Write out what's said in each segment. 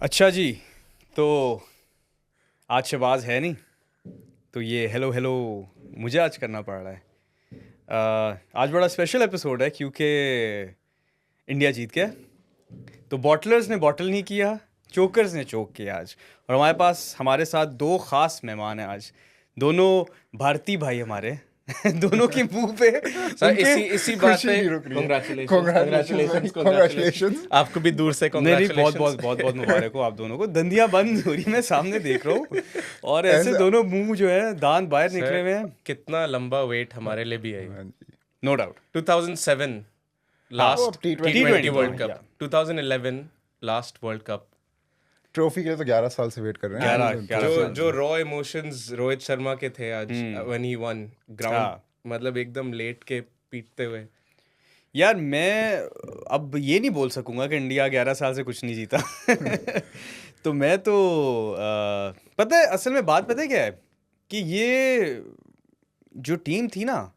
अच्छा जी, तो आज शहबाज है नहीं, तो ये हेलो हेलो मुझे आज करना पड़ रहा है। आज बड़ा स्पेशल एपिसोड है क्योंकि इंडिया जीत गया। तो बॉटलर्स ने बॉटल नहीं किया, चोकर्स ने चोक किया आज। और हमारे पास हमारे साथ दो खास मेहमान हैं आज, दोनों भारतीय भाई हमारे दोनों के मुंह पे सर इसी बात खुशी पे नहीं रुक रही है। Congratulations Congratulations. आपको भी दूर से नहीं नहीं, बहुत कांग्रेचुलेशंस। बहुत बहुत बहुत मुबारक हो आप दोनों को। दंदियां बंद हो रही, मैं सामने देख रहा हूँ और ऐसे ऐसा- दोनों मुंह जो है दांत बाहर निकले हुए हैं। कितना लंबा वेट हमारे लिए भी है। हाँ जी। No doubt. 2007 last T20 T20 world yeah. Cup, 2011 last world cup. Trophy के लिए तो 11 साल से वेट कर रहे हैं 11 जो रॉ इमोशंस रोहित शर्मा के थे आज व्हेन ही वन ग्राउंड, हाँ। मतलब एकदम लेट के पीटते हुए। यार मैं अब ये नहीं बोल सकूंगा कि इंडिया 11 साल से कुछ नहीं जीता तो मैं तो पता है असल में बात पता है क्या है कि ये जो टीम थी ना,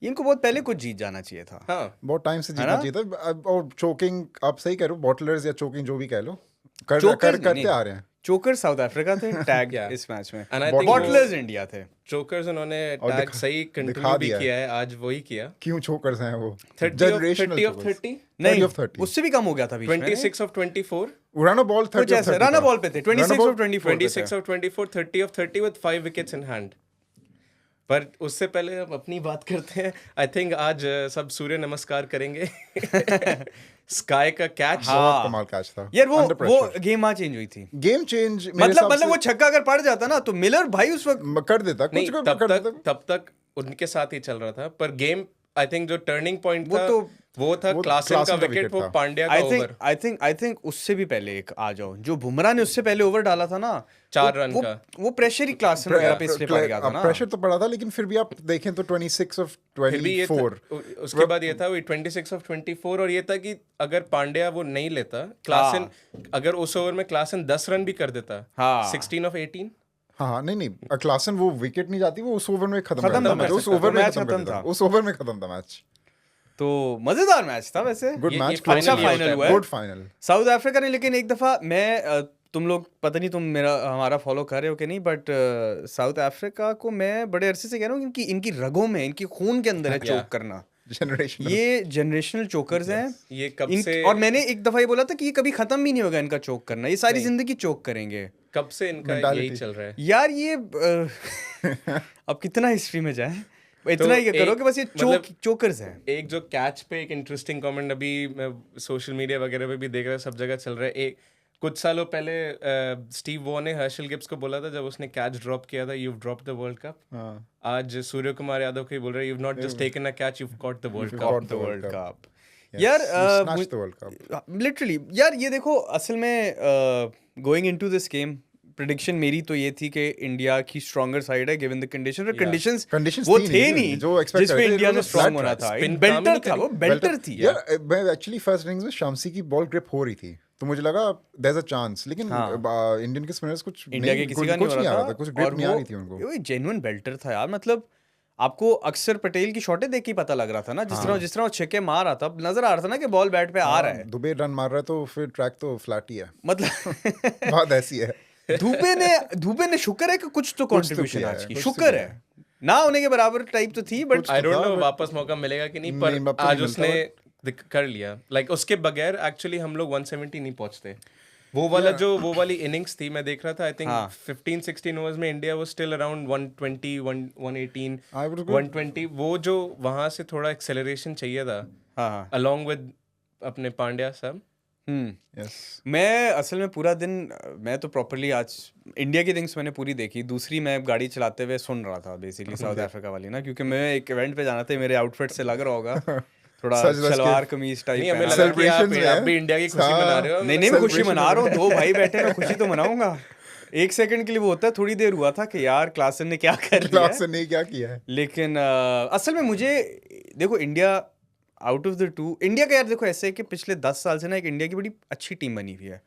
इनको बहुत पहले कुछ जीत जाना चाहिए था। हाँ, बहुत टाइम से है जीतना ना? चाहिए था। और चोकिंग आप सही कह रहे हो, बॉटलर्स या चोकिंग जो भी कह लो, Chokers करते नहीं। आ रहे हैं। चोकर साउथ अफ्रीका थे टैग Yeah. इस मैच में, And I think bottlers India थे। चोकर्स उन्होंने और टैग दिखा- सही दिखा कंटिन्यू भी दिया है। किया है, आज वही किया। क्यों चोकर्स हैं वो? 30 of Generational 30 of chokers. 30 नहीं, 30 of 30. उससे भी कम हो गया था बीच में। 26 of 24 रन बॉल कुछ 30 of ऐसे 30 रन था। बॉल पे थे, 26 ball- और 24 पे थे। 26 of 24 30 of 30 with 5 wickets in hand। पर उससे पहले हम अपनी बात करते हैं। आई थिंक आज सब सूर्य नमस्कार करेंगे। स्काई का कैच, हाँ। बहुत कमाल कैच था। यार वो Under pressure. गेम आज चेंज हुई थी। गेम चेंज मतलब वो छक्का अगर पड़ जाता ना तो मिलर भाई उस वक्त कर देता, नहीं कुछ तब कर तक देता। तब तक उनके साथ ही चल रहा था। पर गेम आई थिंक जो टर्निंग पॉइंट वो था तो- वो था वो क्लासन का क्लासन का विकेट, wicket वो था। पांड्या का ओवर आई थिंक उससे भी पहले एक आ जाओ, जो बुमराह ने उससे पहले ओवर डाला था ना, 4 रन का। वो प्रेशर ही क्लास वगैरह पे इसलिए पड़ गया था ना। प्रेशर तो पड़ा था, लेकिन फिर भी आप देखें तो 26 of फिर भी ये 24 उसके बाद ये था वो 26 of 24 और ये था कि अगर पांड्या वो नहीं लेता, क्लासन अगर उस ओवर में क्लासन 10 रन भी कर देता, हाँ। 16 of 18। हाँ नहीं, क्लासन वो विकेट नहीं जाती, वो उस ओवर में खत्म खत्म कर था देता। मैच, उस ओवर में मैच खत्म खत्म कर देता। था। उस ओवर में खत्म था मैच। तो मजेदार मैच था वैसे। गुड ये मैच, final अच्छा ही होता फाइनल है। हुआ है गुड फाइनल। साउथ अफ्रीका ने। लेकिन एक दफा मैं तुम लोग पता नहीं तुम हमारा फॉलो कर रहे हो कि नहीं, बट साउथ अफ्रीका को मैं बड़े अरसे से कह रहा हूँ, इनकी रगों में, इनकी खून के अंदर है चोक करना। जनरेशन ये जनरेशनल चोकर्स हैं। ये कब से और मैंने एक दफा ये बोला था कि ये कभी खत्म भी नहीं होगा इनका चोक करना, ये सारी जिंदगी चोक करेंगे। कब से इनका Mentality. यही चल रहा है। यार ये अब कितना हिस्ट्री में जाए, इतना ही करो एक- कि बस ये मतलब- चोकर्स हैं। एक जो कैच पे एक इंटरेस्टिंग कमेंट अभी मैं सोशल मीडिया वगैरह पे भी देख रहा, सब जगह चल रहा है। एक कुछ सालों पहले स्टीव वॉ ने हर्षल गिब्स को बोला था जब उसने कैच ड्रॉप किया था, you drop the world cup. आज सूर्य कुमार यादव को ही बोल रहे, you not just taken a catch, you got the world got cup. the World cup यार snatched the World Cup. Literally यार ये देखो, असल में going into this game prediction मेरी तो ये थी कि इंडिया की स्ट्रॉन्गर साइड है गिवन द कंडीशंस। और Conditions वो थी थे नहीं, नहीं जो expect जिस कर पे रहे थे, इंडिया it ने was a स्ट्रॉन्ग flat होना track. था। Spin बेल्टर काम ही था, नहीं वो बेल्टर थी यार। मैं एक्चुअली फर्स्ट इनिंग्स में शामसी की बॉल ग्रिप हो रही थी, तो मुझे लगा देयर इज अ चांस, लेकिन इंडियन के स्पिनर्स कुछ इंडिया के किसी का नहीं हो आ रहा रहा था, कुछ ग्रिप और नहीं आ रही थी उनको। वो जेन्युइन बेल्टर था यार। मतलब आपको अक्षर पटेल की शॉटें देख के ही पता लग रहा था ना, जिस तरह वो छक्के मार रहा था, नजर आ रहा था ना कि बॉल बैट पे आ रहा है। दुबे रन मार रहा है तो फिर ट्रैक तो फ्लैट ही है। मतलब बात ऐसी है। धूपे ने शुक्र है कि कुछ तो कंट्रीब्यूशन किया आज है, की, कुछ तो शुक्र किया है। ना होने के बराबर टाइप तो थी, बट आई डोंट था, नो but- वापस मौका मिलेगा कि नहीं, नहीं, पर अब तो आज नहीं उसने कर लिया। लाइक उसके बगैर एक्चुअली हम लोग 170 नहीं पहुंचते। वो वाली इनिंग्स थी, मैं देख रहा था। आई थिंक 15-16 ओवर्स में इंडिया वो still around 120 118 I would agree. 120। वो जो वहां से थोड़ा एक्सेलरेशन चाहिए था, हाँ अलोंग विद अपने पांड्या साहब। यस, मैं असल में पूरा दिन, मैं तो प्रॉपरली आज इंडिया की इनिंग्स मैंने पूरी देखी। दूसरी मैं गाड़ी चलाते हुए सुन रहा था बेसिकली साउथ अफ्रीका वाली ना, क्योंकि मैं एक इवेंट पे जाना था। मेरे आउटफिट से लग रहा होगा थोड़ा सच रस के- सलवार कमीज टाइप नहीं, हमें पहना। लगा कि आप Celebrations में आप भी इंडिया की खुशी हाँ। मना रहे हो। नहीं मैं खुशी celebration मना रहा हूँ, दो भाई बैठे, मैं खुशी तो मनाऊंगा। एक सेकंड के लिए वो होता है, थोड़ी देर हुआ था कि यार क्लासन ने क्या कर लिया क्लास ने क्या किया है। लेकिन असल में मुझे देखो, India out of the two, India का यार देखो ऐसे है कि पिछले 10 साल से ना एक इंडिया की बड़ी अच्छी टीम बनी हुई है।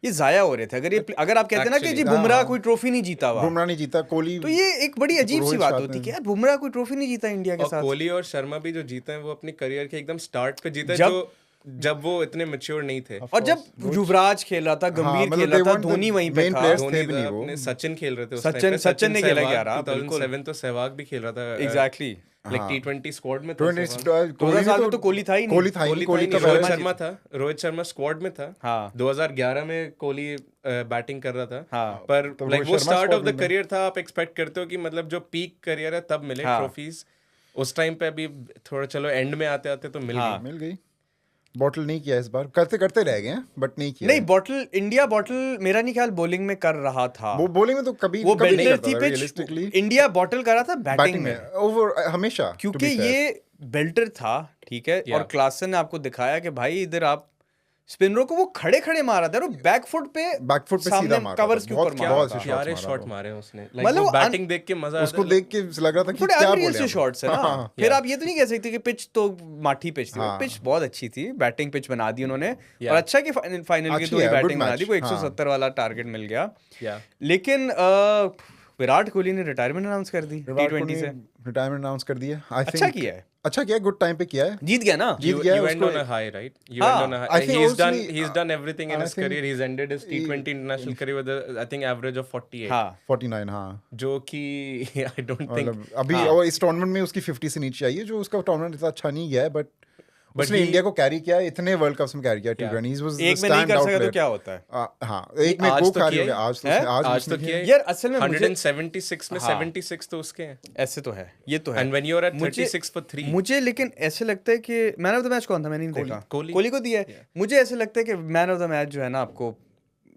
ये जाया हो रहे थे। अगर आप कहते हैं ना कि जी Actually, बुमराह हाँ। कोई ट्रॉफी नहीं जीता हुआ, बुमराह नहीं जीता, कोहली तो ये एक बड़ी अजीब सी रोहित बात शर्मा होती ने- कि यार बुमराह कोई ट्रॉफी नहीं जीता इंडिया के और साथ। कोहली और शर्मा भी जो जीते हैं वो अपनी करियर के एकदम स्टार्ट पे जीते, जब जो जब वो इतने मैच्योर नहीं थे। और जब युवराज खेल रहा था, गंभीर खेल रहा था, धोनी वहीं पे था, धोनी था, अपने सचिन खेल रहे थे उस time पे। सचिन ने खेला 11, 2007 तो सहवाग भी खेल रहा था। एग्जैक्टली, लाइक T20 स्क्वाड में था। 2000 में तो कोहली था ही नहीं। कोहली था ही नहीं, कोहली का रोहित शर्मा था, रोहित शर्मा स्क्वाड में था। हाँ। 2011 में कोहली बैटिंग कर रहा था। हाँ। पर तो लाइक रोहित वो Sharma start of squad the में करियर था, आप एक्सपेक्ट करते हो कि मतलब जो पीक करियर है तब मिले ट्रॉफीज। उस टाइम पे अभी थोड़ा चलो एंड में आते आते तो मिल गई। मिल गई। बॉटल नहीं किया इस बार, करते करते रह गए हैं बट नहीं किया। नहीं, बॉटल इंडिया बॉटल मेरा नहीं ख्याल बॉलिंग में कर रहा था। वो बॉलिंग में तो कभी वो कभी नहीं बेल्टर करता थी था पिच, रियलिस्टिकली। इंडिया बॉटल कर रहा था बैटिंग में, ओवर हमेशा, क्योंकि ये बेल्टर था, ठीक है। और क्लासन ने आपको दिखाया कि भाई इधर आप स्पिनरों को वो खड़े खड़े मारा था, बैकफुट पे सीधा मारा, कवर्स के ऊपर मारा था। प्यारे शॉट मारे उसने। मतलब वो बैटिंग देख के मजा उसको देख के लग रहा था कि थोड़े क्या अनरियल बोले से शॉट्स है ना। फिर आप ये तो नहीं कह सकते कि पिच तो माठी पिच थी, पिच बहुत अच्छी थी, बैटिंग पिच बना दी उन्होंने। और अच्छा कि फाइनल की थोड़ी बैटिंग बना दी, को 170 वाला टारगेट मिल गया। लेकिन विराट कोहली ने रिटायरमेंट अनाउंस कर दी T20 से। रिटायरमेंट अनाउंस कर दिया। अच्छा किया है, अच्छा किया, गुड टाइम पे किया है, जीत गया ना। जीत गया। You went on a high, right? You went on a high. I think He's done everything in his career. He's ended his T20 international career with I think average of 48. हाँ 49, हाँ। जो कि I don't think मतलब अभी और इस tournament में उसकी 50 से नीचे आई है, जो उसका टूर्नामेंट इतना अच्छा नहीं गया है, बट उसने इंडिया को कैरी किया, इतने वर्ल्ड कप्स में कैरी किया T20। एक में नहीं कर सका तो क्या होता है। हाँ, एक में वो कैरी हो गया, आज तो किया यार असल में 176 में 76 तो उसके हैं। ऐसे तो है, ये तो है। And when you're at 36 for 3, मुझे लेकिन ऐसे लगता है कि मैन ऑफ द मैच कौन था, मैंने नहीं देखा। कोहली को दिया है। मुझे ऐसे लगता है कि मैन ऑफ द मैच जो है ना, आपको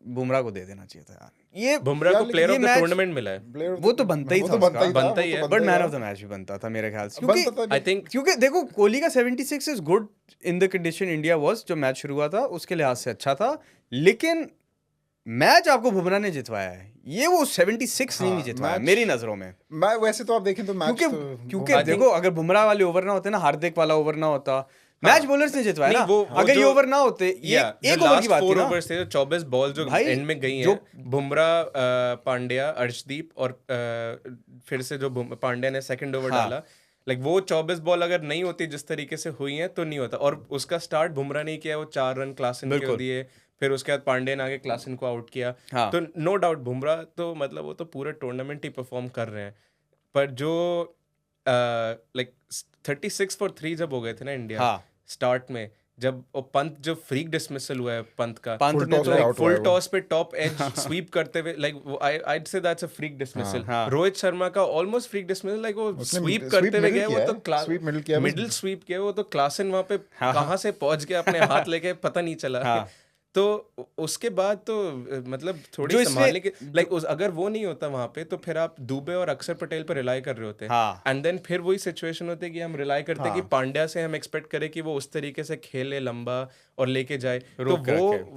बुमराह को दे देना चाहिए था यार। ये बुमराह को प्लेयर ऑफ द टूर्नामेंट मिला है। वो तो बनता ही था, बनता ही है, but man of the match भी बनता था मेरे ख्याल से, क्योंकि आई थिंक क्योंकि देखो कोहली का 76 is good in the condition India was, जो मैच शुरू हुआ था उसके लिहाज से अच्छा था, लेकिन मैच आपको बुमराह ने जितवाया है, ये वो 76 नहीं जितवाया मेरी नजरों में। मैं वैसे तो आप देखें तो मैच क्योंकि देखो अगर बुमराह वाले ओवर ना होते ना, हार्दिक वाला ओवर ना होता, मैच बॉलर्स ने जितवाया ना। अगर ये ओवर ना होते, ये एक ओवर की बात थी ना। 4 ओवर्स थे, 24 बॉल जो एंड में गई हैं, बुमराह, पांड्या, अर्शदीप और फिर से जो पांड्या ने सेकंड ओवर डाला, लाइक वो 24 बॉल अगर नहीं होती जिस तरीके से हुई हैं तो नहीं होता। और उसका स्टार्ट बुमराह ने किया, वो 4 रन क्लासन को दिए, फिर उसके बाद पांड्या ने आगे क्लासन को आउट किया। तो नो डाउट बुमराह तो मतलब वो तो पूरे टूर्नामेंट ही परफॉर्म कर रहे हैं। पर जो लाइक 36 for 3 जब हो गए थे ना इंडिया स्टार्ट में, जब वो पंत जो फ्रीक डिसमिसल हुआ है पंत का, फुल टॉस पे टॉप एज स्वीप करते हुए, like I'd say that's a freak dismissal। Rohit Sharma का ऑलमोस्ट फ्रीक डिसमिसल, लाइक वो स्वीप करते हुए गया, वो तो मिडिल स्वीप किया, वो तो क्लासन वहां पे कहां से पहुंच गया अपने हाथ लेके पता नहीं चला। तो उसके बाद तो मतलब थोड़ी संभालने के लाइक अगर वो नहीं होता वहां पे, तो फिर आप दुबे और अक्षर पटेल पर रिलाई कर रहे होते हैं। एंड देन फिर वही सिचुएशन होती है कि हम रिलाई करते हैं कि पांड्या से हम एक्सपेक्ट करें कि वो उस तरीके से खेले लंबा और लेके जाए। तो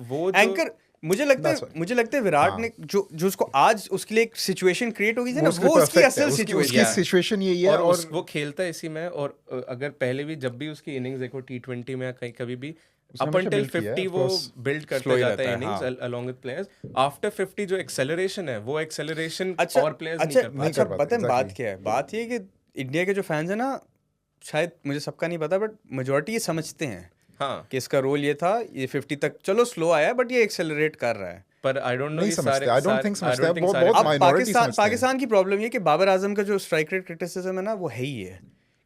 वो एंकर मुझे लगता है विराट ने जो उसको आज उसके लिए एक सिचुएशन क्रिएट हो गई थी ना, वो उसकी असल सिचुएशन यही है। और वो खेलता है इसी में। और अगर पहले भी जब भी उसकी इनिंग्स देखो T20 में कहीं कभी भी up until 50 वो बिल्ड करते जाता है innings along with players। After 50 जो एक्सेलरेशन है, वो एक्सेलरेशन और प्लेयर्स नहीं कर पाते। अच्छा पता है बात क्या है? बात ये है कि इंडिया के जो फैंस है ना, शायद मुझे सबका नहीं पता, बट मेजॉरिटी ये समझते हैं कि इसका रोल ये था, ये 50 तक चलो स्लो आया, बट ये एक्सेलरेट कर रहा है। पर आई डोंट नो, पाकिस्तान की प्रॉब्लम ये कि बाबर आजम का जो स्ट्राइक रेट क्रिटिसिज्म है ना, वो है ही है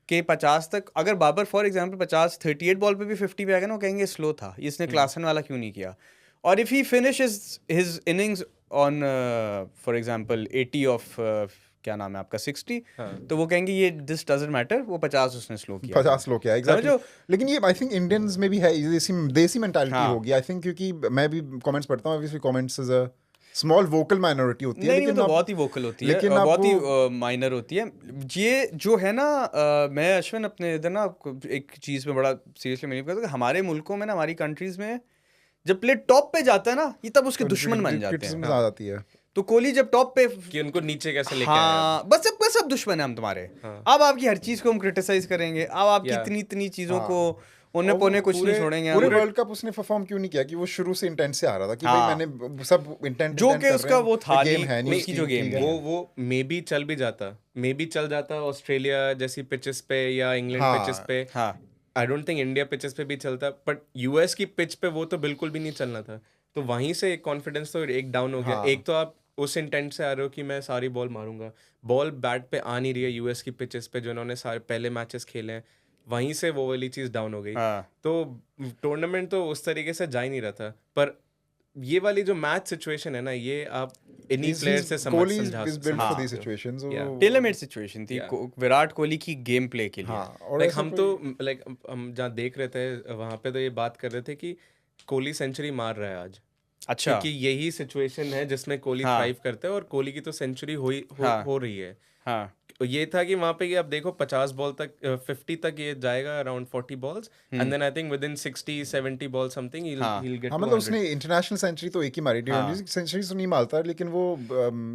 कि 50 तक, अगर बाबर फॉर एग्जांपल 38 बॉल पे भी 50 पे आ गया ना, कहेंगे स्लो था, इसने क्लासन वाला क्यों नहीं किया। और if he finishes his innings on for example 80 of क्या नाम है आपका 60, तो वो कहेंगे ये दिस डजंट मैटर, वो 50 उसने स्लो किया, 50 स्लो किया एग्जैक्टली। लेकिन ये आई थिंक इंडियंस में भी है, देसी मेंटालिटी होगी आई थिंक, क्योंकि मैं भी कमेंट्स पढ़ता हूँ, obviously comments is a small vocal minority होती है, लेकिन तो बहुत ही वोकल होती है, लेकिन बहुत ही माइनर होती है। ये जो है ना, मैं अश्विन अपने इधर ना एक चीज़ में बड़ा सीरियसली बिलीव करता हूँ कि हमारे मुल्कों में ना, हमारी कंट्रीज में जब प्लेयर टॉप पे जाता है ना, ये तब उसके दुश्मन बन जाते हैं। तो कोहली जब टॉप पे कि उनको नीचे कैसे लेके आया, बस सब दुश्मन है हम तुम्हारे। अब आपकी हर चीज को हम क्रिटिसाइज करेंगे, अब आपकी इतनी चीजों को उन्हें पोने कुछ नहीं छोड़ेंगे। पूरे वर्ल्ड कप उसने परफॉर्म क्यों नहीं किया कि वो शुरू से इंटेंट से आ रहा था कि भाई मैंने सब इंटेंट जो कि उसका वो था गेम है नहीं, उसकी जो गेम है वो मे बी चल जाता ऑस्ट्रेलिया जैसी पिचेस पे या इंग्लैंड पिचेस पे। I don't think India pitches पे भी चलता, बट यूएस की पिच पे वो तो बिल्कुल भी नहीं चलना था। तो वहीं से एक कॉन्फिडेंस तो एक डाउन हो गया। हाँ। एक तो आप उस इंटेंट से आ रहे हो कि मैं सारी बॉल मारूंगा, बॉल बैट पे आ नहीं रही है यूएस की पिचेस पे जो इन्होंने सारे पहले मैचेस खेले हैं, वहीं से वो वाली चीज़ डाउन हो गई। हाँ तो टूर्नामेंट तो उस तरीके से जा ही नहीं रहा था। पर ये वाली जो मैच सिचुएशन है ना, ये आप इन्हीं प्लेयर से कोहली समझा is built for सकते these हो। situations. Yeah. Tailor made situation थी Yeah. विराट कोहली की गेम प्ले के लिए। हाँ, और लाइक ऐसा हम तो लाइक हम जहाँ देख रहे थे वहां पे तो ये बात कर रहे थे कि कोहली सेंचुरी मार रहा है आज, अच्छा क्योंकि यही सिचुएशन है जिसमें कोहली हाँ। थ्राइव करता है, और कोहली की तो सेंचुरी हाँ। हो रही है। हाँ ये था कि वहां पे ये आप देखो 50 बॉल तक 50 तक ये जाएगा, around 40 balls, and then I think within 60-70 ball something ही हाँ। विल गेट हाँ, टू मतलब 100। उसने इंटरनेशनल सेंचुरी तो एक ही मारी, हाँ। टी20 सेंचुरी तो नहीं मारता, लेकिन वो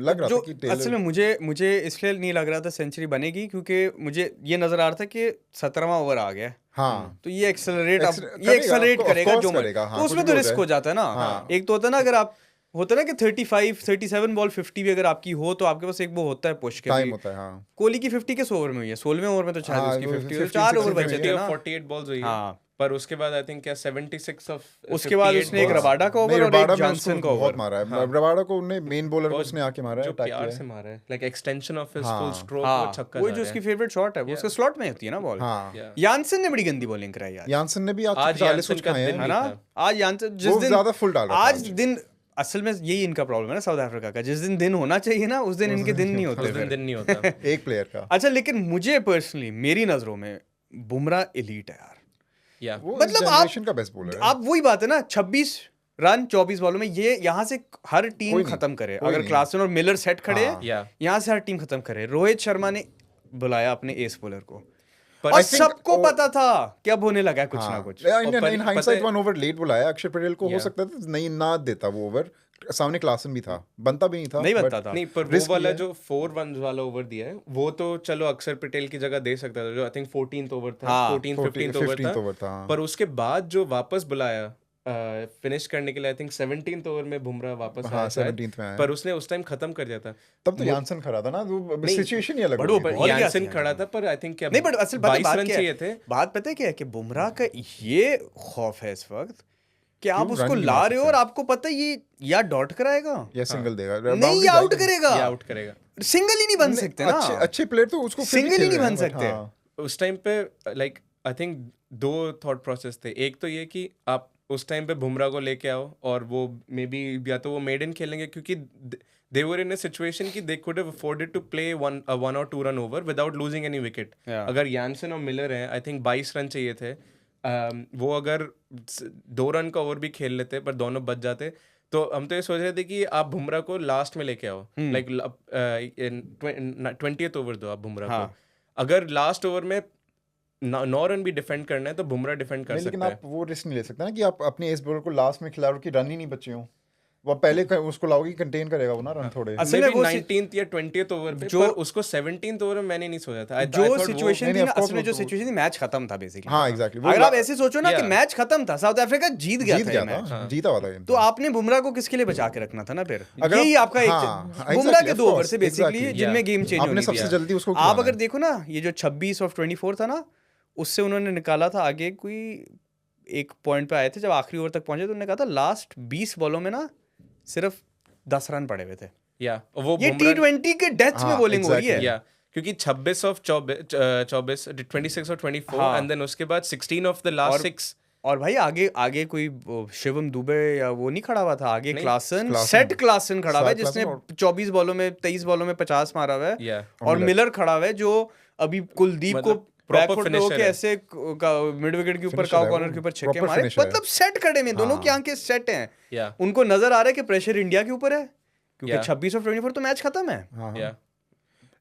लग रहा जो था कि टेलर असल में मुझे इसलिए नहीं लग रहा था सेंचुरी बनेगी क्योंकि मुझे ये नजर आ रहा था कि 17वां ओवर आ गया है। हाँ तो ये एक्सेलरेट करेगा, करेगा of जो course करेगा, हाँ, तो उसमें कुछ तो भी हो रिस्क जाए। हो जाता है ना। हाँ। एक तो होता है ना, अगर आप होता है ना कि 37 बॉल 50 भी अगर आपकी हो तो आपके पास एक वो होता है पुश के टाइम भी। होता है। हाँ, कोहली की 50 किस ओवर में हुई है? 16वें ओवर में तो शायद हाँ, उसकी वो 50 हुई है, 15, 4 ओवर 16 बचे 50 थे और ना। 48 बॉल्स हुई है। हाँ। पर उसके बाद आई थिंक क्या 76 ऑफ उसके बाद उसने एक रबाडा का नहीं, ओवर और एक रबाडा में जॉनसन उसको का बहुत ओवर। मारा है। रबाडा को उन्हें मेन बॉलर को उसने आके मारा है, जो अटैक प्यार किया से है। मारा है, लाइक एक्सटेंशन ऑफ हिज हाँ। फुल स्ट्रोक, वो हाँ छक्का वो जा जो रहा उसकी है। फेवरेट शॉट है वो उसके स्लॉट में होती है ना बॉल। हाँ, Yeah. यानसन ने बड़ी गंदी बॉलिंग कराई यार, यानसन ने भी आज आज 40 यानसन कुछ का खाए दिन हैं। है भी ना। था। आज यानसन जिस वो दिन ज्यादा full डाल रहा था आज आज। दिन असल में यही इनका प्रॉब्लम है ना साउथ अफ्रीका का, जिस दिन होना चाहिए ना उस दिन इनके दिन नहीं होते उस दिन फिर। दिन नहीं होता। एक प्लेयर का अच्छा लेकिन मुझे पर्सनली मेरी नजरों में बुमराह एलीट है यार। या वो मतलब जनरेशन का बेस्ट बॉलर है। आप वही बात है ना, 26 रन 24 बॉलों में, ये यहाँ से हर टीम कोई नहीं, खत्म करे। कोई अगर नहीं। क्लासन और मिलर सेट खड़े हाँ। या यहाँ से हर टीम खत्म करे। रोहित शर्मा ने बुलाया अपने एस बॉलर को पर और I think सबको वो- पता था कि अब होने लगा है कुछ ना हाँ, कुछ। इन पर हाइंडसाइट पता है- 1 ओवर लेट बुलाया अक्षर पटेल को। हो Yeah. सकता था नहीं ना देता वो ओवर, सामने क्लासन भी था, बनता भी नहीं था। नहीं but- बनता था। नहीं, पर वो risk वाला लिया। जो 4 runs वाला ओवर दिया है वो तो चलो अक्षर पटेल की जगह दे सकता था, जो आई थिंक 14th ओवर था, हाँ, 14th-15th ओवर 15th था। ओवर था, हाँ। पर उसके बाद जो वापस बुलाया फिनिश करने के लिए, आई थिंक 17th ओवर में बुमराह वापस हाँ, आया शायद, 17th में आया। पर उसने उस टाइम खत्म कर दिया था। तब तो यानसन खड़ा था ना, तो सिचुएशन ही अलग बड़ो होगी। पर- पर और क्या यानसन किया खड़ा था, पर आई थिंक क्या नहीं बट असल बात 22 रन क्या चाहिए है? थे। बात पता है क्या है कि बुमराह का ये खौफ है इस वक्त कि आप क्यों? उसको रन नहीं ला मार रहे हो सकते। और आपको पता है ये या डॉट कराएगा या सिंगल देगा, नहीं, boundary या आउट जाएगी। करेगा, ये आउट करेगा। सिंगल ही नहीं बन सकते ना। अच्छे प्लेयर तो उसको फिर भी Single ही खेल नहीं रहे बन हैं, but सकते। हाँ। उस टाइम पे like I think 2 thought process थे। एक तो ये कि आप उस टाइम पे बुमराह को लेके आओ और वो मे बी या तो वो मेडन खेलेंगे, क्योंकि दे वर इन अ सिचुएशन कि they could have afforded to play 1 or 2 run over without losing any wicket. Yeah. अगर यानसन और मिलर हैं, आई थिंक 22 रन चाहिए थे। वो अगर 2 run का ओवर भी खेल लेते पर दोनों बच जाते, तो हम तो ये सोच रहे थे कि आप बुमराह को लास्ट में लेके आओ, लाइक 20th ओवर दो आप बुमराह हाँ। को। अगर लास्ट ओवर में 9 रन भी डिफेंड करना है तो बुमराह डिफेंड कर नहीं, लेकिन सकता है। आप वो रिस्क नहीं ले सकते ना कि आप अपने इस बॉलर को लास्ट में खिलाओ कि रन ही नहीं बचे हो। वो पहले उसको लाओगे, कंटेन करेगा वो ना रन थोड़े। असल में Maybe वो 19th या 20th ओवर पे, जो- पर उसको 17th ओवर में मैंने नहीं सोचा था। I जो thought वो- सिचुएशन नहीं, थी नहीं, ना, of course असल में जो वो- सिचुएशन थी मैच खत्म था बेसिकली। हाँ, exactly, वो अगर आप ऐसे सोचो ना कि Yeah. मैच खत्म था, साउथ अफ्रीका जीत गया जीत था गया ये मैच, था, जीता हुआ था game तो आपने बुमराह को किसके लिए बचा के रखना था ना फिर? अगर यही आप- आपका हाँ, एक बुमराह के exactly, 2 of ओवर course, से बेसिकली exactly. जिनमें Yeah. गेम चेंज आपने होनी थी। सबसे जल्दी उसको आप खिलाना अगर है। देखो ना, ये जो 26 और 24 था ना, उससे उन्होंने निकाला था आगे कोई एक पॉइंट पे आए थे जब आखिरी ओवर तक पहुंचे, तो उन्होंने कहा था लास्ट 20 बॉलों में ना सिर्फ 10 रन पड़े हुए थे। या वो ये बुमराह- T20 के डेथ्स में हाँ, बॉलिंग हो रही है। exactly. या क्योंकि 26 ऑफ 24 26 और 24 हाँ। एंड देन उसके बाद 16 ऑफ द लास्ट और- 6। और भाई आगे कोई वो शिवम दुबे या वो नहीं खड़ा हुआ था आगे, नहीं, क्लासन क्लासन। सेट क्लासन खड़ा हुआ है सेट जिसने क्लासन 24 बॉलों में 23 बॉलों में 50 मारा हुआ है। या और मिलर खड़ा हुआ है जो अभी कुलदीप को मतलब proper बैकफुट पे finisher होके है। ऐसे मिड विकेट के ऊपर Finisher काउ है कॉर्नर वो, के ऊपर छक्के proper मारे, finisher है। मतलब सेट खड़े में दोनों हाँ। की आंखें सेट हैं। या उनको नजर आ रहा है कि प्रेशर इंडिया के ऊपर है क्योंकि Yeah. 26 और 24 तो मैच खत्म है। हाँ, हाँ। या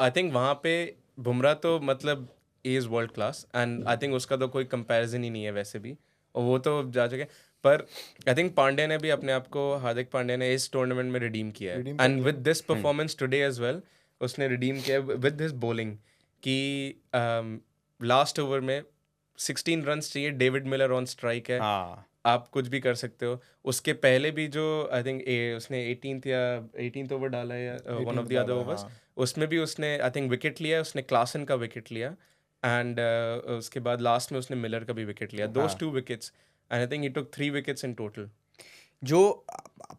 आई थिंक वहाँ पे बुमराह तो मतलब is world class, and I think उसका तो कोई कंपैरिजन ही नहीं है वैसे भी, और वो तो जा चुके। पर आई थिंक पांड्या ने भी अपने आप को, हार्दिक पांड्या ने इस टूर्नामेंट में रिडीम किया है, Redeem and with this performance today as well उसने रिडीम किया विद हिज बॉलिंग कि लास्ट ओवर में 16 रन्स चाहिए, डेविड मिलर ऑन स्ट्राइक है, हाँ आप कुछ भी कर सकते हो। उसके पहले भी जो आई थिंक उसने 18th ओवर डाला है, one of the other overs, उसमें भी उसने आई थिंक विकेट लिया, उसने क्लासन का विकेट लिया, एंड उसके बाद लास्ट में उसने मिलर का भी विकेट लिया, those 2 wickets, and I think he took 3 wickets in total. जो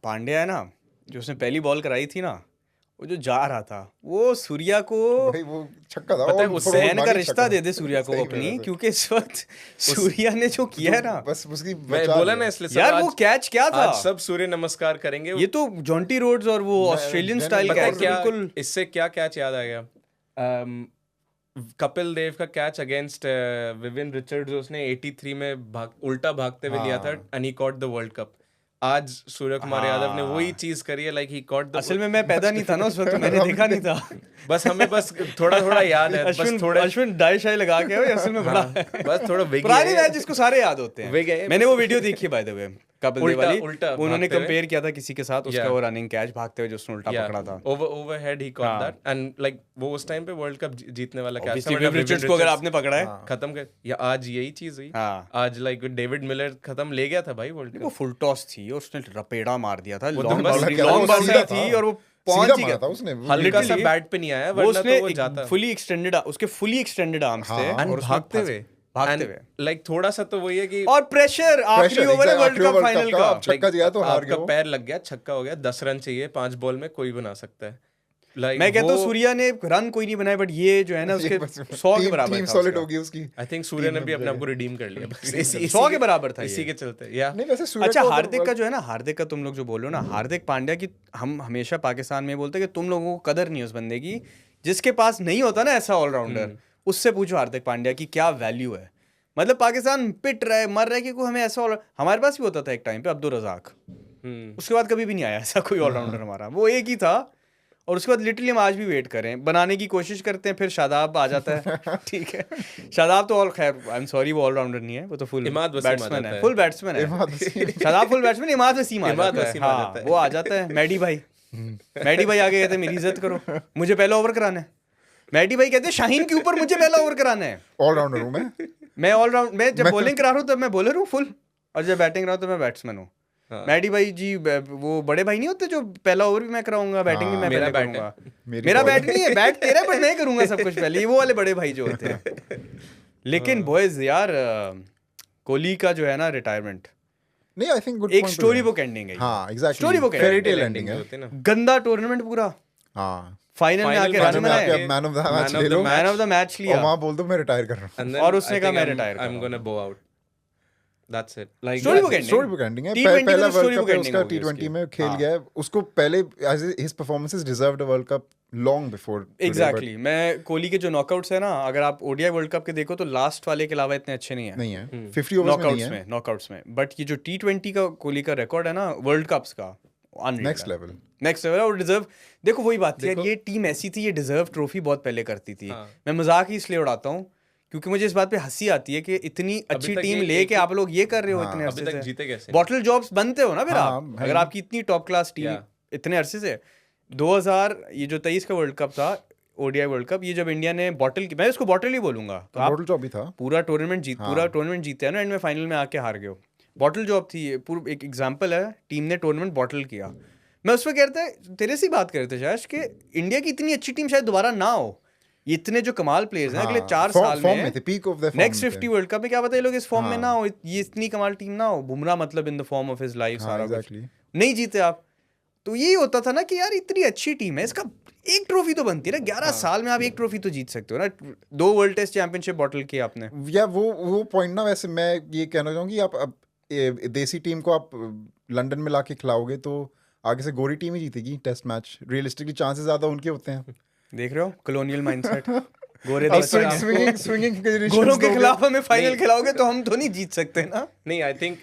पांड्या है ना, जो उसने पहली बॉल कराई थी ना, वो जो जा रहा था वो सूर्या को भाई वो छक्का था, पता है, और उस थोड़ा सहन का मारी रिश्ता छक्का। दे दे सूर्या को सही अपनी, में वैसे। क्योंकि इस वक्त सूर्या ने जो किया है ना, बस उसकी मैं बचा बोला लिया। ना, इसलिए सब यार वो आज कैच क्या था, आज सब सूर्य नमस्कार करेंगे। ये तो जॉन्टी रोड्स और वो ऑस्ट्रेलियन मैंने स्टाइल पता है कैच, क्या, बिल्कुल इससे क्या कैच याद आ गया, कपिल देव का कैच अगेंस्ट विवियन रिचर्ड्स, उसने 83 में उल्टा भागते हुए लिया था and he caught the world cup. आज सूर्य कुमार यादव ने वही चीज करी है, लाइक ही कॉट द, असल में मैं पैदा नहीं था ना उस वक्त, मैंने देखा नहीं था। बस हमें बस थोड़ा थोड़ा याद है, बस थोड़ा अश्विन डाई शाई लगा के भाई, असल में बड़ा बस थोड़ा विगी पुराने है। मैच जिसको सारे याद होते विगी है, हैं। मैंने वो वीडियो देखी है by the way, Kapil Dev उल्टा- वाली, उल्टा उन्होंने भागते हुए। कंपेयर किया था किसी के साथ, उसका Yeah. वो रनिंग कैच भागते हुए जो उसने उल्टा पकड़ा था। Overhead he cot that, and like वो उस टाइम पे वर्ल्ड कप जीतने वाला कैच था, Obviously, वरना विव रिचर्ड्स को अगर आपने पकड़ा है, खत्म कर, या आज यही चीज हुई। हाँ, आज लाइक डेविड मिलर खत्म ले गया था भाई वर्ल्ड वो कप। फुल टॉस थी और उसने रपेड़ा मार दिया था, वो लॉन्ग तो बस बाउंड्री, क्या लॉन्ग वो बाउंड्री सीधा थी था। और वो सीधा पहुंच ही मारा गया था उसने। हल्का सा literally, बैट पे नहीं आया, वो वरना तो वो उसने जाता। फुली एक्सटेंडेड, उसके फुली एक्सटेंडेड आर्म्स थे And और उसमें भागते हुए भागते हुए, लाइक थोड़ा सा तो वही है कि और प्रेशर आखिरी ओवर है वर्ल्ड कप फाइनल का। छक्का दिया तो हार आपका गया। पैर लग गया, छक्का हो गया, 10 रन चाहिए 5 बॉल में, कोई बना सकता है। लाइक मैं कहता हूँ सूर्या ने रन कोई नहीं बनाए, बट ये जो है ना उसके 100 के बराबर टीम था सॉलिड उसका। होगी उसकी। आई थिंक सूर्य ने भी अपने आप को रिडीम कर लिया बस, 100 के बराबर था इसी ये। के चलते। या नहीं वैसे सूर्य अच्छा, को अगर हार्दिक का जो है ना, हार्दिक का तुम लोग जो बोल रहे हो ना, हार्दिक पांड्या की हम हमेशा पाकिस्तान में बोलते हैं कि तुम लोगों को कदर नहीं है उस बंदे की, जिसके पास नहीं होता ना ऐसा ऑलराउंडर, उससे पूछो हार्दिक पांड्या की क्या वैल्यू है। मतलब पाकिस्तान पिट रहा है, मर रहा है कि कोई हमें ऐसा हमारे पास भी होता था एक टाइम पे अब्दुल रजाक, उसके बाद कभी भी नहीं आया ऐसा कोई ऑलराउंडर हमारा, वो एक ही था। और उसके बाद लिटरली हम आज भी वेट करें, बनाने की कोशिश करते हैं, फिर शादाब आ जाता है ठीक है, शादाब तो ऑल खैर आई एम सॉरी वो ऑलराउंडर नहीं है, वो तो फुल इमाद वसीम आ बैट्समैन जाता है, है। फुल बैट्समैन है। इमाद वसीम। शादाब फुल बैट्समैन, इमाद वसीम आ इमाद जाता है। वसीम आ हाँ, जाता है। वो आ जाता है। मैडी भाई, मैडी भाई आगे कहते हैं मेरी इज्जत करो, मुझे पहला ओवर कराना है। मैडी भाई कहते हैं शाहीन के ऊपर मुझे पहला ओवर कराना है। ऑलराउंडर हूँ मैं ऑलराउंड, मैं जब बॉलिंग करा रहा हूँ तब मैं बॉलर हूँ फुल, और जब बैटिंग रहा हूँ तो मैं बैट्समैन हूँ। हाँ। मैडी भाई जी वो बड़े भाई नहीं होते जो पहला ओवर भी मैं कराऊंगा, बैटिंग भी मैं मेरा पहले बैट है। करूंगा। मेरी मेरा ball बैट नहीं है, बैट तेरा है, पर मैं करूंगा सब कुछ पहले, ये वो वाले बड़े भाई जो होते हैं। लेकिन बॉयज यार, कोहली का जो है ना रिटायरमेंट, नहीं आई थिंक गुड एक स्टोरी बुक एंडिंग है ये। हाँ एग्जैक्टली Story book है। फेरी टेल Ending एंडिंग जो है। होते हैं ना। गंदा टूर्नामेंट पूरा, हाँ फाइनल में आके Final रन में बनाए, आके man of the match man of ले the low match। Man of the match और लिया। वहाँ बोल दो मैं रिटायर कर रहा हूँ। And then और उसने I कहा think मैं I'm- retire कर I'm रहा gonna bow out. That's it. Like Story book ending। Story book ending है। T20 पहला तो story वर्ल्ड book कप है ending उसका, होगी T20 उसकी। में खेल गया है। उसको पहले his performances deserved a world cup long before. Exactly, मैं कोहली के जो नॉकआउट्स है ना, अगर आप ओडीआई वर्ल्ड कप के देखो तो लास्ट वाले के अलावा इतने अच्छे नहीं है नहीं है 50 ओवर्स में नहीं है। नॉकआउट्स में। बट ये जो T20 का कोहली का रिकॉर्ड है ना वर्ल्ड कप्स का, नेक्स्ट लेवल। Next level. और डिजर्व, देखो वही बात थी यार, ये टीम ऐसी थी, ये डिजर्व ट्रॉफी बहुत पहले करती थी। हाँ। मैं मजाक ही इसलिए उड़ाता हूँ क्योंकि मुझे इस बात पे हंसी आती है कि इतनी अच्छी तक टीम ये लेके एक- आप लोग ये कर रहे हो हाँ, इतने अभी अरसे तक से। जीते कैसे? बॉटल जॉब्स बनते हो ना फिर हाँ, आप, भाई। अगर आपकी इतनी टॉप क्लास टीम Yeah. इतने अरसे से। 2000 ये जो 23 का वर्ल्ड कप था, ओडीआई वर्ल्ड कप, ये जब इंडिया ने बॉटल की, मैं इसको बॉटल ही बोलूंगा, तो आप बॉटल जॉब भी था। पूरा टूर्नामेंट जीते हैं ना, एंड में फाइनल में आके हार गए हो, बॉटल जॉब थी ये। पूरा एक एग्जांपल है, टीम ने टूर्नामेंट बॉटल किया। मैं उस पर कहता है, तेरे से ही बात करते शायद कि इंडिया की इतनी अच्छी टीम शायद दोबारा ना हो। ये इतने जो कमाल प्लेयर्स हैं अगले 4 साल फॉर्म में में थे, peak of the next 50 world cup में, क्या पता ये लोग इस फॉर्म में हाँ। ना हो, ये इतनी कमाल टीम ना हो। बुमराह मतलब in the form of his life, सारा कुछ एग्जैक्टली। नहीं जीते आप। तो यही होता था ना कि यार इतनी अच्छी टीम है, इसका एक ट्रॉफी तो बनती है ना। 11 साल में आप एक ट्रॉफी तो जीत सकते हो ना। 2 वर्ल्ड टेस्ट चैंपियनशिप बॉटल की आपने। या वो पॉइंट ना, वैसे मैं ये कहना चाहूँगी, आप अब देसी टीम को आप लंदन में लाके खिलाओगे तो आगे से गोरी टीम ही जीतेगी टेस्ट मैच। रियलिस्टिकली चांसेस ज्यादा उनके होते हैं। देख रहे हो कलोनियल माइंडसेट। गोरे अब देश में स्विंगिंग गोरों के खिलाफ हमें फाइनल खिलाओगे तो हम तो नहीं जीत सकते ना। नहीं, आई थिंक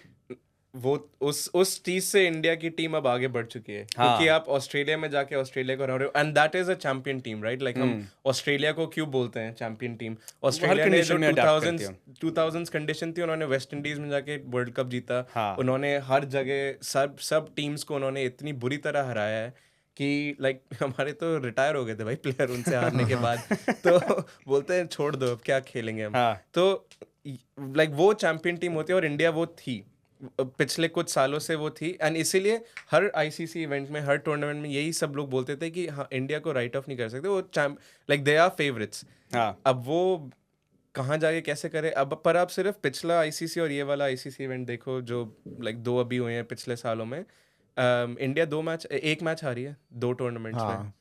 वो उस चीज से इंडिया की टीम अब आगे बढ़ चुकी है। हाँ। क्योंकि आप ऑस्ट्रेलिया में जाके ऑस्ट्रेलिया को हरा रहे हो, and that is a champion team, right? Like हम ऑस्ट्रेलिया को क्यों बोलते हैं चैंपियन टीम? ऑस्ट्रेलिया ने जो condition में adapt करती 2000s कंडीशन थी, उन्होंने वेस्ट इंडीज में जाके वर्ल्ड कप जीता। हाँ। उन्होंने हर जगह सब टीम्स को उन्होंने इतनी बुरी तरह हराया है कि लाइक हमारे तो रिटायर हो गए थे भाई प्लेयर उनसे हारने के बाद। तो बोलते हैं छोड़ दो, अब क्या खेलेंगे हम। हाँ। तो लाइक वो चैंपियन टीम होती है, और इंडिया वो थी पिछले कुछ सालों से, वो थी। एंड इसीलिए हर आईसीसी इवेंट में, हर टूर्नामेंट में यही सब लोग बोलते थे कि हाँ, इंडिया को राइट ऑफ नहीं कर सकते, वो लाइक दे आर फेवरेट्स। हाँ। अब वो कहाँ जाके कैसे करे। अब पर आप सिर्फ पिछला आईसीसी और ये वाला आईसीसी इवेंट देखो जो लाइक 2 अभी हुए हैं पिछले सालों में। इंडिया 1 मैच हारी है 2 टूर्नामेंट्स में। हाँ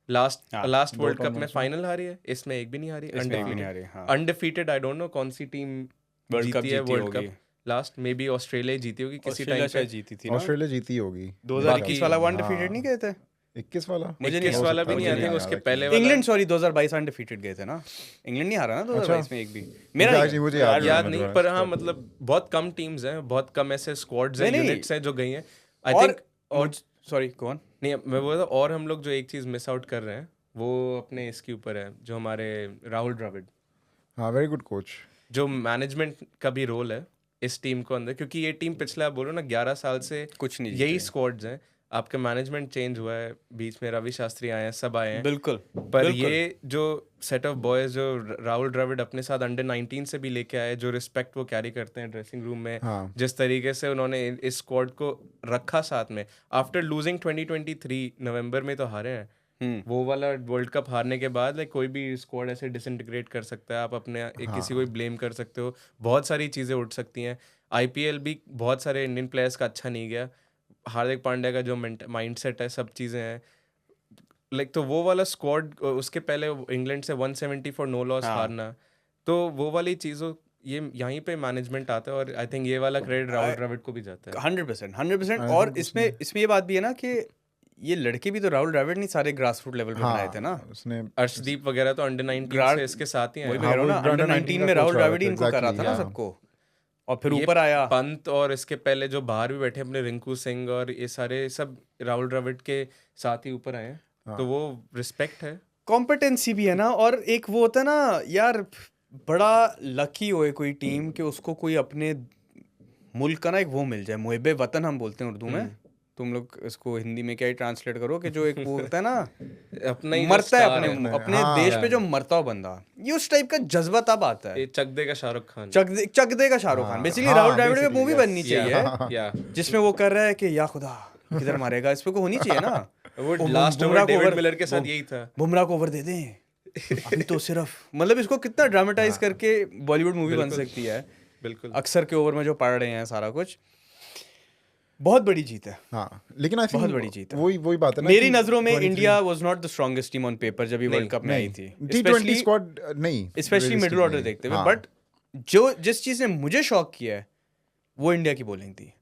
लास्ट हाँ, लास्ट 2 वर्ल्ड कप में tournaments में। फाइनल हारी है, इसमें एक भी नहीं हारी। इसमें एक भी नहीं आ रही, हाँ। अनडिफीटेड आई डोंट नो कौन सी टीम वर्ल्ड कप जीती है जीती वर्ल्ड होगी। Cup last, may be Australia जीती होगी किसी ऑस्ट्रेलिया टाइम पे। शायद जीती थी ना, ऑस्ट्रेलिया जीती होगी 2021 वाला वन हाँ। डिफीटेड नहीं गए थे? 21 वाला मुझे नहीं 21 हो वाला सकता भी है, नहीं, मुझे आई थिंक नहीं उसके याद है पहले वाला इंग्लैंड सॉरी 2022 अनडिफीटेड गए थे ना, इंग्लैंड नहीं हारा ना 2022 में एक भी। मेरा मुझे नहीं actually मुझे गया। याद याद नहीं, नहीं, पर हाँ मतलब बहुत कम टीम्स हैं, बहुत कम ऐसे स्क्वाड्स हैं, नहीं, नहीं। यूनिट्स हैं जो गई हैं आई और थिंक। सॉरी कौन? नहीं मैं बोल रहा था, और हम लोग जो एक चीज़ मिस आउट कर रहे हैं वो अपने इसके ऊपर है, जो हमारे राहुल द्रविड़, हाँ वेरी गुड कोच। जो मैनेजमेंट का भी रोल है इस टीम को अंदर, क्योंकि ये टीम पिछले आप बोलो ना 11 साल से कुछ नहीं यही जीते। स्क्वाड्स हैं। आपका मैनेजमेंट चेंज हुआ है, बीच में रवि शास्त्री आए हैं, सब आए हैं, बिल्कुल पर बिल्कुल। ये जो सेट ऑफ बॉयज जो राहुल द्रविड़ अपने साथ अंडर 19 से भी लेके आए, जो रिस्पेक्ट वो कैरी करते हैं ड्रेसिंग रूम में, हाँ जिस तरीके से उन्होंने इस स्क्वाड को रखा साथ में, आफ्टर लूजिंग 2023 नवंबर में तो हारे हैं। वो वाला वर्ल्ड कप हारने के बाद लाइक कोई भी स्क्वाड ऐसे डिसइंटीग्रेट कर सकता है, आप अपने किसी को ब्लेम कर सकते हो, बहुत सारी चीज़ें उठ सकती हैं। आईपीएल भी बहुत सारे इंडियन प्लेयर्स का अच्छा नहीं गया, हार्दिक पांड्या का जो माइंडसेट है, सब चीज़ें हैं लाइक, तो वो वाला स्क्वाड, उसके पहले इंग्लैंड से 170 फॉर नो लॉस हारना, तो वो वाली चीज़ों ये यहीं पे मैनेजमेंट आता है, और आई थिंक ये वाला क्रेडिट राहुल द्रविड़ को भी जाता है 100%। और इसमें ये बात भी है ना कि ये लड़के भी तो राहुल द्रविड़ नहीं सारे ग्रास रूट लेवल पे बनाए थे ना। उसने अर्शदीप वगैरह तो अंडर 19 से इसके साथ ही वही हैं। मैं कह रहा हूँ ना, वो अंडर under 19 19 में का राहुल coach रहा द्रविड़ ही था, इनको करा था ना exactly, सबको, और फिर ये ऊपर आया पंत, और इसके पहले जो बाहर भी बैठे अपने रिंकू सिंह और ये सारे सब राहुल द्रविड़ के साथ ही ऊपर आए हैं, तो वो रिस्पेक्ट है। कॉम्पिटेंसी भी है ना, और एक वो होता है ना यार, बड़ा लकी होए कोई टीम कि उसको कोई अपने मुल्क का ना एक वो मिल जाए, मुहिबे वतन हम बोलते हैं उर्दू में, तुम लोग इसको हिंदी में क्या ही ट्रांसलेट करो कि जो एक वो होता है ना अपना ही जो मरता है star अपने अपने हाँ, देश पे जो मरता हो बंदा, ये उस टाइप का जज्बा तब आता है। ये चक देगा शाहरुख खान। चक दे का शाहरुख खान, बेसिकली हाँ, राहुल द्रविड़ पे basically, मूवी yes. बननी चाहिए या जिसमें वो कर रहा है कि या खुदा किधर मारेगा, इस पे को होनी चाहिए ना। वो ओ, लास्ट बुमराह ओवर को डेविड over- मिलर के साथ वो- यही था। बुमराह को ओवर दे दें अभी तो सिर्फ, मतलब इसको कितना ड्रामेटाइज करके बॉलीवुड मूवी बन सकती है। बिल्कुल अक्सर के ओवर में जो पढ़ रहे हैं सारा कुछ, बहुत बड़ी जीत है। हाँ लेकिन आई बहुत बड़ी जीत थिंक है। वही बात है ना मेरी कि नजरों में 23 India was not the strongest team on paper जब ये वर्ल्ड कप में आई थी, T20 स्क्वाड नहीं, स्पेशली मिडिल ऑर्डर देखते हुए, बट जो जिस चीज ने मुझे शॉक किया है वो इंडिया की बॉलिंग थी।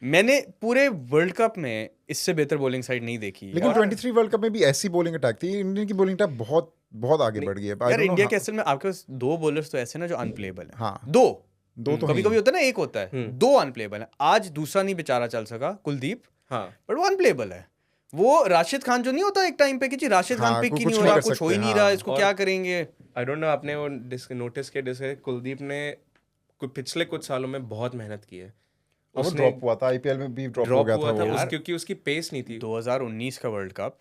मैंने पूरे वर्ल्ड कप में इससे बेहतर बॉलिंग साइड नहीं देखी। लेकिन 23 वर्ल्ड कप में भी ऐसी बॉलिंग अटैक थी, इंडियन की बॉलिंग अटैक बहुत बहुत आगे बढ़ गई है। I यार don't know इंडिया how- के असल में आपके पास दो बॉलर्स तो ऐसे ना जो अनप्लेबल है। हाँ दो तो कभी कभी होता है ना, एक होता है, दो अनप्लेबल है। आज दूसरा नहीं बेचारा चल सका, कुलदीप, हाँ बट वो अनप्लेबल है। वो राशिद खान जो नहीं होता एक टाइम पे कि जी राशिद खान हाँ, पिक ही कुछ नहीं हो नहीं रहा, कर कुछ हो ही सकते, नहीं हाँ। रहा, इसको क्या करेंगे। आई डोंट नो, आपने वो नोटिस किया जैसे कुलदीप ने पिछले कुछ सालों में बहुत मेहनत की है। वो उसने ड्रॉप हुआ था, आईपीएल में भी ड्रॉप हो ड्रॉप गया हुआ था था वो, क्योंकि उसकी पेस नहीं थी। 2019 का वर्ल्ड कप,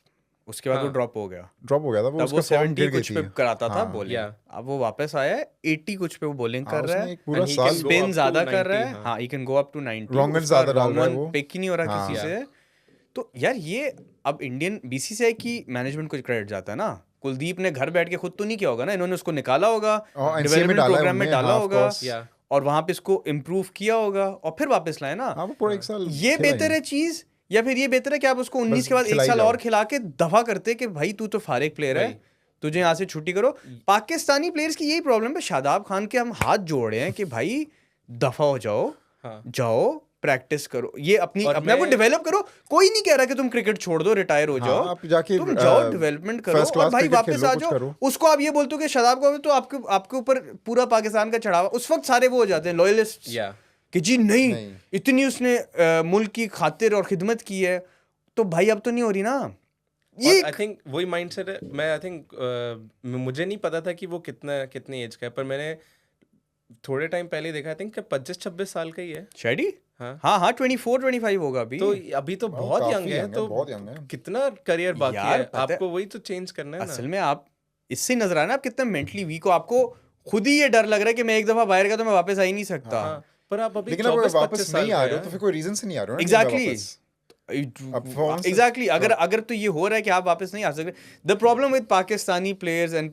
उसके बाद वो ड्रॉप हो गया। ड्रॉप हो गया था वो, तब वो उसका फॉर्म 70 गिर गई कुछ थी। पे कराता था हाँ, बॉलिंग, yeah. अब वो वापस आया है 80 कुछ पे वो बॉलिंग हाँ, कर रहा उसने है, एक पूरा And he साल can go spin up to ज्यादा कर रहा 90, है। हाँ। हाँ, he can go up to 90, Wrong one उसका ज्यादा डाल wrong रहा है one वो। पिक ही नहीं हो रहा हाँ। किसी से। तो यार ये अब इंडियन बीसीसीआई की मैनेजमेंट को क्रेडिट जाता है ना। कुलदीप ने घर बैठ के खुद तो नहीं किया होगा ना, इन्होंने उसको निकाला होगा, और NCA में डेवलपमेंट डाला है प्रोग्राम में उनने, डाला हाँ, of होगा, course। Yeah. और वहां पे इसको इम्प्रूव किया होगा और फिर वापस लाए ना। हाँ वो पूरा एक साल ये खेला ही बेहतर है चीज, या फिर ये बेहतर है कि आप उसको 19 बस के बाद एक खिलाई साल जाओ। और खिला के दफा करते कि भाई तू तो फारिग प्लेयर है, तुझे यहाँ से छुट्टी करो। पाकिस्तानी प्लेयर्स की यही प्रॉब्लम है, शादाब खान के हम हाथ जोड़े हैं कि भाई दफा हो जाओ, हाँ। जाओ प्रैक्टिस करो, ये अपने आप को मैं- डेवलप करो। कोई नहीं कह रहा कि तुम क्रिकेट छोड़ दो, रिटायर हो हाँ, जाओ, आप जाके, तुम जाओ डेवलपमेंट करो first और class भाई cricket वापस खेलो, आ कुछ जाओ। करो। उसको आप ये बोलते हो कि शादाब को तो आपके ऊपर पूरा पाकिस्तान का चढ़ावा, उस वक्त सारे वो हो जाते हैं लॉयलिस्ट या कि जी नहीं, नहीं। इतनी उसने मुल्क की खातिर और खिदमत की है, तो भाई अब तो नहीं हो रही ना ये। आई थिंक वही माइंडसेट है। मैं आई थिंक मुझे नहीं पता था कि वो कितने एज का है, पर मैंने थोड़े टाइम पहले देखा, आई थिंक 25-26 साल का ही है। शेडी हाँ। हाँ 24-25 होगा अभी। तो अभी तो बहुत काफी यंग है, young है, तो बहुत young है। कितना करियर बाकी यार, है। पता है- आपको वही तो चेंज करना है ना। असल में आप इससे ही नजर आना आप कितना मेंटली वीक हो। आपको खुद ही ये डर लग रहा है कि मैं एक दफा बाहर गया तो मैं वापस आ ही नहीं सकता। हाँ, पर आप अभी लेकिन अब 24-25 वापस साल नहीं का आ रहे हो है। तो फिर कोई रीजन से नहीं आ रहे हो ना Exactly. वापस। performance- एग्जैक्टली अगर तो ये हो रहा है कि आप वापस नहीं आ सकते. The problem with Pakistani players and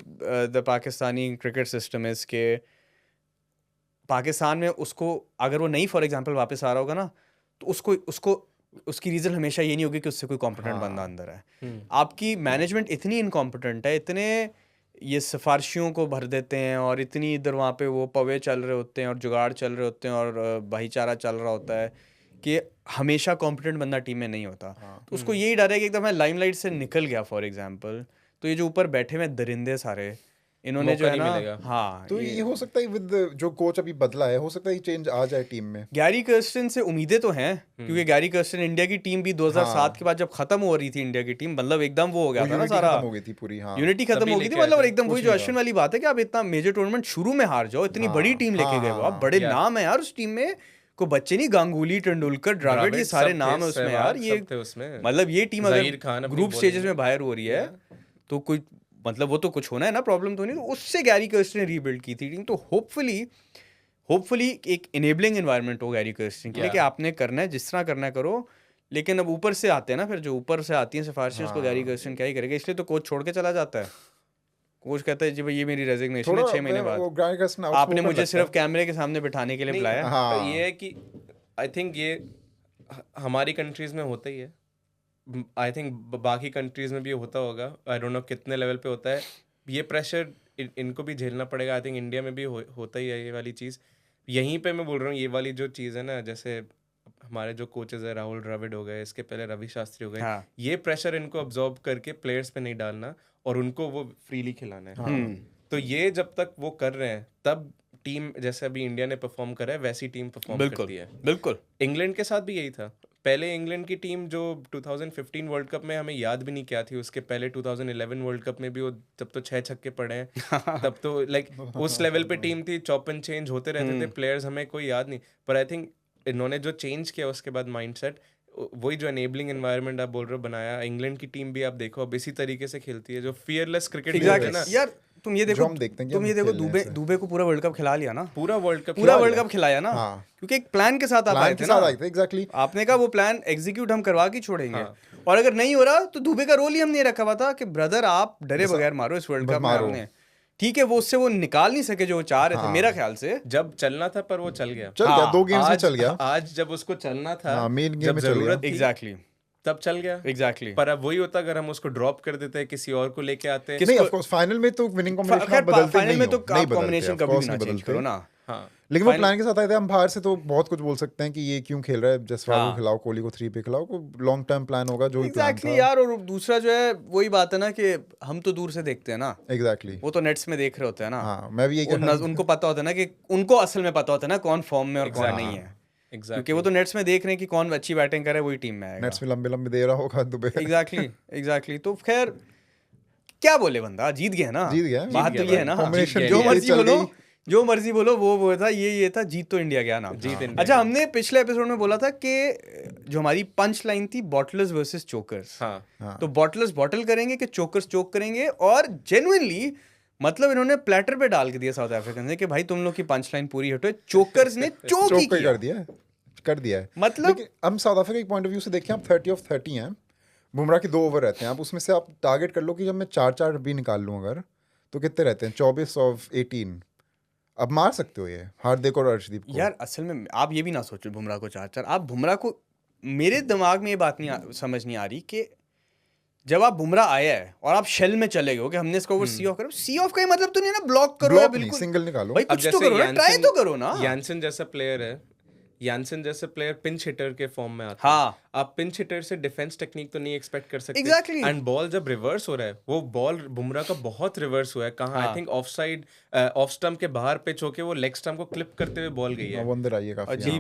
the Pakistani cricket system is के पाकिस्तान में उसको अगर वो नहीं फॉर एग्जांपल वापस आ रहा होगा ना, तो उसको उसकी रीज़न हमेशा ये नहीं होगी कि उससे कोई कॉम्पिटेंट बंदा अंदर है. आपकी मैनेजमेंट इतनी इनकॉम्पिटेंट है, इतने ये सिफारशियों को भर देते हैं और इतनी इधर वहाँ पे वो पवे चल रहे होते हैं और जुगाड़ चल रहे होते हैं और भाईचारा चल रहा होता है कि हमेशा कॉम्पिटेंट बंदा टीम में नहीं होता. तो उसको यही डर है कि एकदम मैं लाइमलाइट से निकल गया फॉर एग्जांपल, तो ये जो ऊपर बैठे हुए दरिंदे सारे इन्होंने जो है ना, हाँ, तो ये हो सकता है विद जो कोच अभी बदला है, हो सकता है चेंज आ जाए टीम में. गैरी कर्स्टन से उम्मीदें तो हैं क्योंकि गैरी कर्स्टन इंडिया की टीम भी 2007 के बाद जब खत्म हो रही थी इंडिया की टीम, मतलब एकदम वो हो गया था ना, सारा खत्म हो गई थी पूरी. हाँ, यूनिटी खत्म हो गई थी, मतलब एकदम वही जो अश्विन वाली बात है कि आप इतना मेजर टूर्नामेंट शुरू में हार जाओ, इतनी बड़ी टीम लेके गए हो आप, बड़े नाम है यार उस टीम में, को बच्चे नहीं, गांगुली, तेंदुलकर, द्रविड़, ये सारे नाम है उसमें यार. ये मतलब ये टीम अगर ग्रुप स्टेजेस में बाहर हो रही है तो कोई मतलब वो तो कुछ होना है ना, प्रॉब्लम तो नहीं. तो उससे गैरी कर्स्टन ने रीबिल्ड की थी टीम. तो होपफुली एक इनेबलिंग एनवायरनमेंट हो गैरी कर्स्टन के लिए कि आपने करना है, जिस तरह करना है करो. लेकिन अब ऊपर से आते हैं ना, फिर जो ऊपर से आती हैं सिफारिशें, उसको गैरी कर्स्टन क्या ही करेगा. इसलिए तो कोच छोड़ के चला जाता है. कोच कहता है जी भाई ये मेरी रेजिग्नेशन है 6 महीने बाद, आपने मुझे सिर्फ कैमरे के सामने बिठाने के लिए बुलाया. ये है कि आई थिंक ये हमारी कंट्रीज में होता ही है, आई थिंक बाकी कंट्रीज में भी होता होगा, आई डोंट नो कितने लेवल पे होता है. ये प्रेशर इनको भी झेलना पड़ेगा. आई थिंक इंडिया में भी होता ही है ये वाली चीज़. यहीं पे मैं बोल रहा हूँ ये वाली जो चीज़ है ना, जैसे हमारे जो कोचेस है, राहुल द्रविड़ हो गए, इसके पहले रवि शास्त्री हो गए, ये प्रेशर इनको अब्जॉर्ब करके प्लेयर्स पे नहीं डालना और उनको वो फ्रीली खिलाना है. तो ये जब तक वो कर रहे हैं तब टीम, जैसे अभी इंडिया ने परफॉर्म करा है वैसी टीम परफॉर्म करती है. बिल्कुल. इंग्लैंड के साथ भी यही था. पहले इंग्लैंड की टीम जो 2015 वर्ल्ड कप में हमें याद भी नहीं क्या थी, उसके पहले 2011 वर्ल्ड कप में भी वो तब तो 6 छक्के पड़े हैं तब तो लाइक उस लेवल पे टीम थी. चॉप एंड चेंज होते रहते थे प्लेयर्स, हमें कोई याद नहीं. पर आई थिंक इन्होंने जो चेंज किया उसके बाद माइंडसेट, वही जो एनेबलिंग एनवायरनमेंट आप बोल रहे हो बनाया. इंग्लैंड की टीम भी आप देखो अब इसी तरीके से खेलती है, जो फियरलेस क्रिकेट है ना यार. तुम ये देखो दुबे को पूरा वर्ल्ड कप खिला लिया ना, पूरा वर्ल्ड कप खिलाया ना, क्योंकि एक प्लान के साथ आप आए थे ना. एग्जैक्टली. आपने कहा वो प्लान एग्जीक्यूट हम करवा के छोड़ेंगे. और अगर नहीं हो रहा तो दुबे का रोल ही हमने रखा हुआ था कि ब्रदर आप डरे बगैर मारो इस वर्ल्ड कप में. आपने ठीक है, वो उससे वो निकाल नहीं सके जो वो चाह रहे थे मेरा ख्याल से. जब चलना था पर वो चल गया 2 गेम्स में चल गया. आज जब उसको चलना था, मेन गेम में जरूरत थी, एग्जैक्टली तब चल गया. एग्जैक्टली. पर अब वही होता अगर हम उसको ड्रॉप कर देते, किसी और को लेके आते. नहीं, ऑफ कोर्स फाइनल में तो विनिंग कॉम्बिनेशन आप बदलते नहीं हो. फाइनल में तो कॉम्बिनेशन कभी भी ना चेंज करो ना. हाँ, लेकिन वो प्लान के साथ आए थे. हम बाहर से तो बहुत कुछ बोल सकते हैं कि ये क्यों खेल रहा है, जसवाल को खिलाओ, कोहली को 3 पे खिलाओ, को लॉन्ग टर्म प्लान होगा जो भी प्लान था. यार. और दूसरा जो है वही बात है ना कि हम तो दूर से देखते हैं ना. एग्जैक्टली. वो तो नेट्स में देख रहे होते हैं ना. हाँ, मैं भी यही उनको पता होता है ना कि उनको असल में पता होता है ना कौन फॉर्म में और कौन नहीं है. क्योंकि वो तो नेट्स में देख रहे हैं कि कौन अच्छी बैटिंग करे वही टीम में आएगा. नेट्स में लंबे दे रहा होगा दुबे. एग्जैक्टली. तो खैर क्या बोले, बंदा जीत गया ना. बात तो ये है ना, जो मर्जी बोलो वो था, ये था, जीत तो इंडिया गया ना. अच्छा, हमने पिछले एपिसोड में बोला था कि जो हमारी पंच लाइन थी बॉटलर्स वर्सेस चोकर्स. तो बॉटलर्स बॉटल करेंगे कि चोकर्स चोक करेंगे. और जेन्युइनली मतलब इन्होंने प्लेटर पे डाल के दिया साउथ अफ्रीकन ने कि भाई तुम लोग की पंच लाइन पूरी हटो. चोकर्स ने चोक ही कर दिया है. मतलब हम साउथ अफ्रीका के पॉइंट ऑफ व्यू से देखें, आप 30 ऑफ 30 हैं. बुमराह के 2 ओवर रहते हैं. आप उसमें से आप टारगेट कर लो कि जब मैं 4 भी निकाल लूँ अगर, तो कितने रहते हैं? 24 ऑफ 18. अब मार सकते हो ये हार्दिक और अर्शदीप को. यार असल में आप ये भी ना सोचो बुमराह को 4. आप बुमराह को, मेरे दिमाग में ये बात नहीं समझ नहीं आ रही कि जब आप बुमराह आया है और आप शेल में चले गए कि हमने इसको ओवर सी ऑफ करो. सी ऑफ का ही मतलब तो नहीं ना ब्लॉक करो या बिल्कुल सिंगल निकालो. भाई कुछ तो करो ना, ट्राई तो करो ना. यानसन जैसा प्लेयर है, यानसन जैसे प्लेयर पिंच हिटर के फॉर्म में आता है. आप पिंच हिटर से डिफेंस टेक्निक तो नहीं एक्सपेक्ट कर सकते. एग्जैक्टली. एंड बॉल जब रिवर्स हो रहा है, वो बॉल बुमराह का बहुत रिवर्स हुआ है. कहाँ I think of side, off stump के बाहर पिच होके वो लेग स्टंप को क्लिप करते हुए बॉल गई है. अंदर आई है काफी.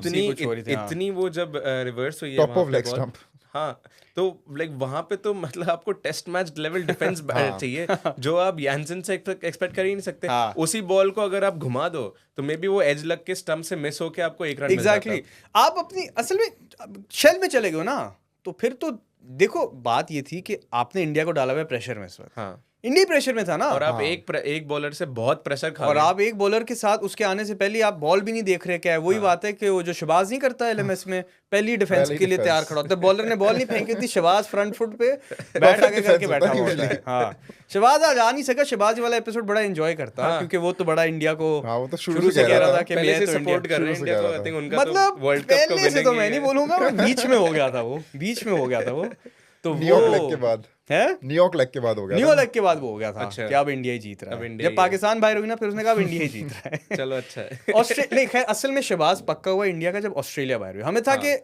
इतनी वो जब रिवर्स हुई है टॉप ऑफ लेग स्टंप. हाँ, तो लाइक वहां पे तो मतलब आपको टेस्ट मैच लेवल डिफेंस चाहिए जो आप यानसन से एक्सपेक्ट कर ही नहीं सकते. उसी बॉल को अगर आप घुमा दो तो मे बी वो एज लग के स्टंप से मिस होके आपको 1 रन मिल जाता. एग्जैक्टली. आप अपनी असल में शेल में चले गए ना, तो फिर तो देखो बात ये थी कि आपने इंडिया को डाला हुआ प्रेशर में इस वक्त. इंडिया प्रेशर में था ना, और आप एक बॉलर से बहुत प्रेशर खा और रहे हैं। आप एक बॉलर के साथ उसके आने से पहले आप बॉल भी नहीं देख रहे। क्या है वही बात है कि वो जो शहबाज नहीं करता एलएमएस में, पहली डिफेंस पहली के लिए defense। तैयार खड़ा होता है, बॉलर ने बॉल नहीं फेंकी थी, शहबाज फ्रंट फुट पे बैट आगे करके defense बैठा होता है हुआ होता है। हाँ, शहबाज आज आ नहीं सका। शहबाज वाला एपिसोड बड़ा एंजॉय करता क्योंकि वो तो बड़ा इंडिया को हाँ, वो तो शुरू से कह रहा था कि पहले मैं से तो इंडिया सपोर्ट कर रहे हैं शुरू से इंडिया कह को। रहा आई था। थिंक उनका मतलब तो वर्ल्ड कप को पहले से तो मैं winning नहीं ही है। बोलूंगा, वो बीच में हो गया था, वो बीच में हो गया था वो तो न्यूयॉर्क वो लेग के बाद है न्यूयॉर्क लेग के बाद हो गया न्यू था। लेग के बाद वो हो गया था अच्छा। कि अब इंडिया ही जीत रहा अब है। इंडिया जब ही पाकिस्तान बाहर हुई ना, फिर उसने कहा अब इंडिया ही जीत रहा है। चलो अच्छा है। ऑस्ट्रेलिया नहीं, खैर असल में शहबाज पक्का हुआ इंडिया का जब ऑस्ट्रेलिया बाहर हुई। हमें था कि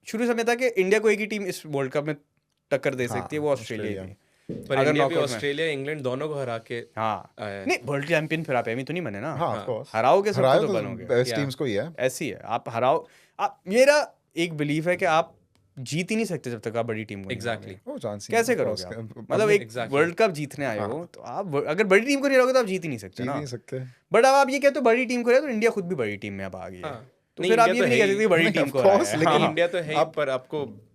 शुरू से हमें था कि इंडिया को एक ही टीम इस वर्ल्ड कप में टक्कर दे सकती है, वो ऑस्ट्रेलिया ही थी। पर अगर इंडिया भी knockout में- ऑस्ट्रेलिया इंग्लैंड दोनों को हरा के हाँ आया है। नहीं, वर्ल्ड चैंपियन फिर आप एमी तो नहीं बने ना। हाँ, of course। हराओगे सबको हराया तो तो बनोगे। Best Yeah। टीम्स को ही है। ऐसी है, आप हराओ। आप, मेरा एक बिलीफ है कि आप जीत ही नहीं सकते जब तक आप बड़ी टीम को नहीं एग्जैक्टली। हराओगे। वो चांस ही कैसे है, of करोगे course। आप? मतलब एक exactly। वर्ल्ड कप जीतने आए हो तो आप अगर बड़ी टीम को नहीं रहोगे तो आप जीत ही नहीं सकते जीत ना। नहीं सकते। बट अब आप ये कहते हो बड़ी टीम को रहे तो इंडिया खुद भी बड़ी टीम में अब आ गई है, तो नहीं, फिर आप इंडिया ये तो भी नहीं है कह ही। सकते बड़ी नहीं, टीम of को हराया course, है। लेकिन हाँ। इंडिया तो है ही, पर आपको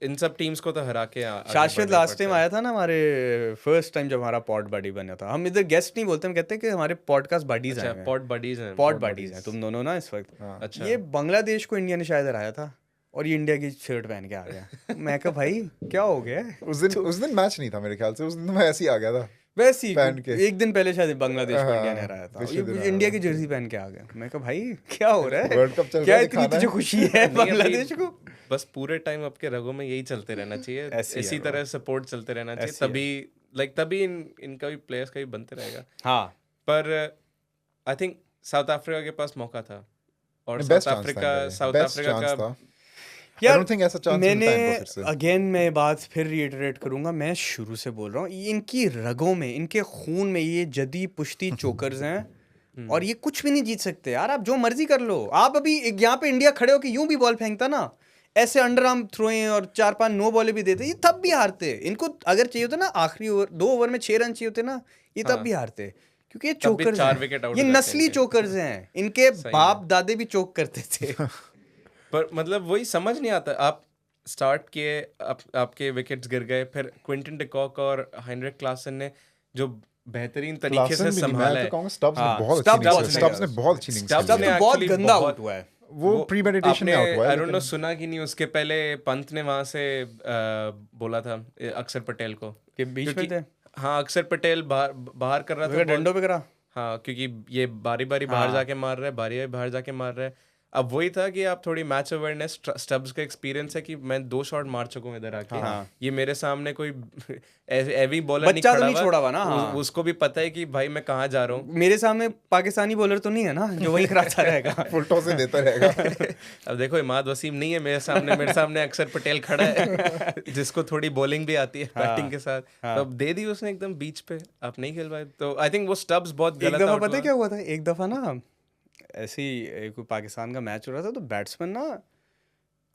इन सब टीम्स को तो हरा के आगे शाश्वत बढ़ना लास्ट टाइम पड़ता है। आया था ना हमारे फर्स्ट टाइम जब हमारा पॉड बडी बना था। हम इधर गेस्ट नहीं बोलते, हम कहते हैं कि हमारे पॉडकास्ट बडीज आए अच्छा, हैं। पॉड बडीज हैं। पॉड बडीज हैं तुम दोनों ना इस वक्त। अच्छा। ये बांग्लादेश को इंडिया ने शायद हराया था और ये इंडिया की शर्ट पहन के आ गया। मैं कहा भाई क्या हो गया है? उस दिन मैच नहीं था मेरे ख्याल से, उस दिन मैं ऐसे ही आ गया था। वैसे ही पहन के। एक दिन पहले शायद बांग्लादेश को हाँ, इंडिया ने हराया था, पिछले दिन ये आया इंडिया था। की जर्सी पहन के आ गया। मैं कहा भाई क्या हो रहा है, वर्ल्ड कप चल क्या रहा है, इतनी दिखाना तुझे है। खुशी है नहीं, अभी बांग्लादेश को? बस पूरे टाइम आपके रगों में यही चलते रहना चाहिए। ऐसे ही इसी है तरह सपोर्ट चलते रहना चाहिए, ऐसे ही तभी इनका भी प्लेयर्स का भी बनते रहेगा। हाँ पर आई थिंक साउथ अफ्रीका के पास मौका था और Best साउथ chance था अफ्रीका इनका भी। साउथ Best अफ्रीका chance का था। I don't think ऐसा chance मैंने मिलता है इनको फिर से। अगेन मैं बात फिर रिएटरेट करूंगा, मैं शुरू से बोल रहा हूँ इनकी रगों में, इनके खून में ये जदी पुश्ती चोकर्स हैं और ये कुछ भी नहीं जीत सकते यार। आप जो मर्जी कर लो। आप अभी यहाँ पे इंडिया खड़े हो कि यूं भी बॉल फेंकता ना, ऐसे अंडर आर्म थ्रोएं और 4-5 नो बॉलें भी देते, ये तब भी हारते। इनको अगर चाहिए होता ना आखिरी ओवर 2 ओवर में 6 रन चाहिए होते ना, ये तब भी हारते क्योंकि ये तब भी चोकर्स 4 हैं। विकेट आउट ये हो जाते नस्ली इनके। चोकर्स हैं। इनके सही बाप दादे भी चोक करते थे। पर मतलब वही समझ नहीं आता। आप स्टार्ट किए, आपके विकेट्स गिर गए, फिर क्विंटन डिकॉक और हेनरिक क्लासन ने जो बेहतरीन तरीके से क्लासन भी नहीं, संभाला मैं है। तो कहूंगा स्टब्स ने हाँ, बहुत स्टब्स अच्छी बहुत innings अच्छा स्टब्स ने खेला। बहुत अच्छी innings स्टब्स खेली ने है। तो बहुत actually गंदा बहुत- आउट हुआ है। वो प्रीमेडिटेशन में आउट हुआ है, आई डोंट नो लेकिन सुना कि नहीं, उसके पहले पंत ने वहां से बोला था अक्षर पटेल को कि बीच में क्योंकि- थे, हाँ, अक्षर पटेल बाहर कर रहा था ball। डंडों पे करा। हाँ, क्योंकि ये बारी बारी बाहर जाके मार रहा है, बारी बाहर जाके मार रहा है। अब वही था कि आप थोड़ी मैच अवेयरनेस, स्टब्स का एक्सपीरियंस है कि मैं 2 शॉट मार चुका हूँ इधर आके। ये मेरे सामने कोई एवी बॉलर नहीं बच्चा तो खड़ा नहीं छोड़ा हुआ ना, हाँ। उसको भी पता है कि भाई मैं कहाँ जा रहा हूँ। मेरे सामने पाकिस्तानी बॉलर तो नहीं है ना जो वही कराता रहेगा। फुल टॉस से देता रहेगा। अब देखो, इमाद वसीम नहीं है मेरे सामने अक्षर पटेल खड़ा है जिसको थोड़ी बॉलिंग भी आती है बैटिंग के साथ। तो अब दे दी उसने एकदम बीच पे, आप नहीं खेल पाए। तो आई थिंक वो स्टब्स बहुत एक गलत दफा out पता है हुआ। क्या हुआ था? एक दफा ना ऐसे ही कोई पाकिस्तान का मैच हो रहा था तो बैट्समैन ना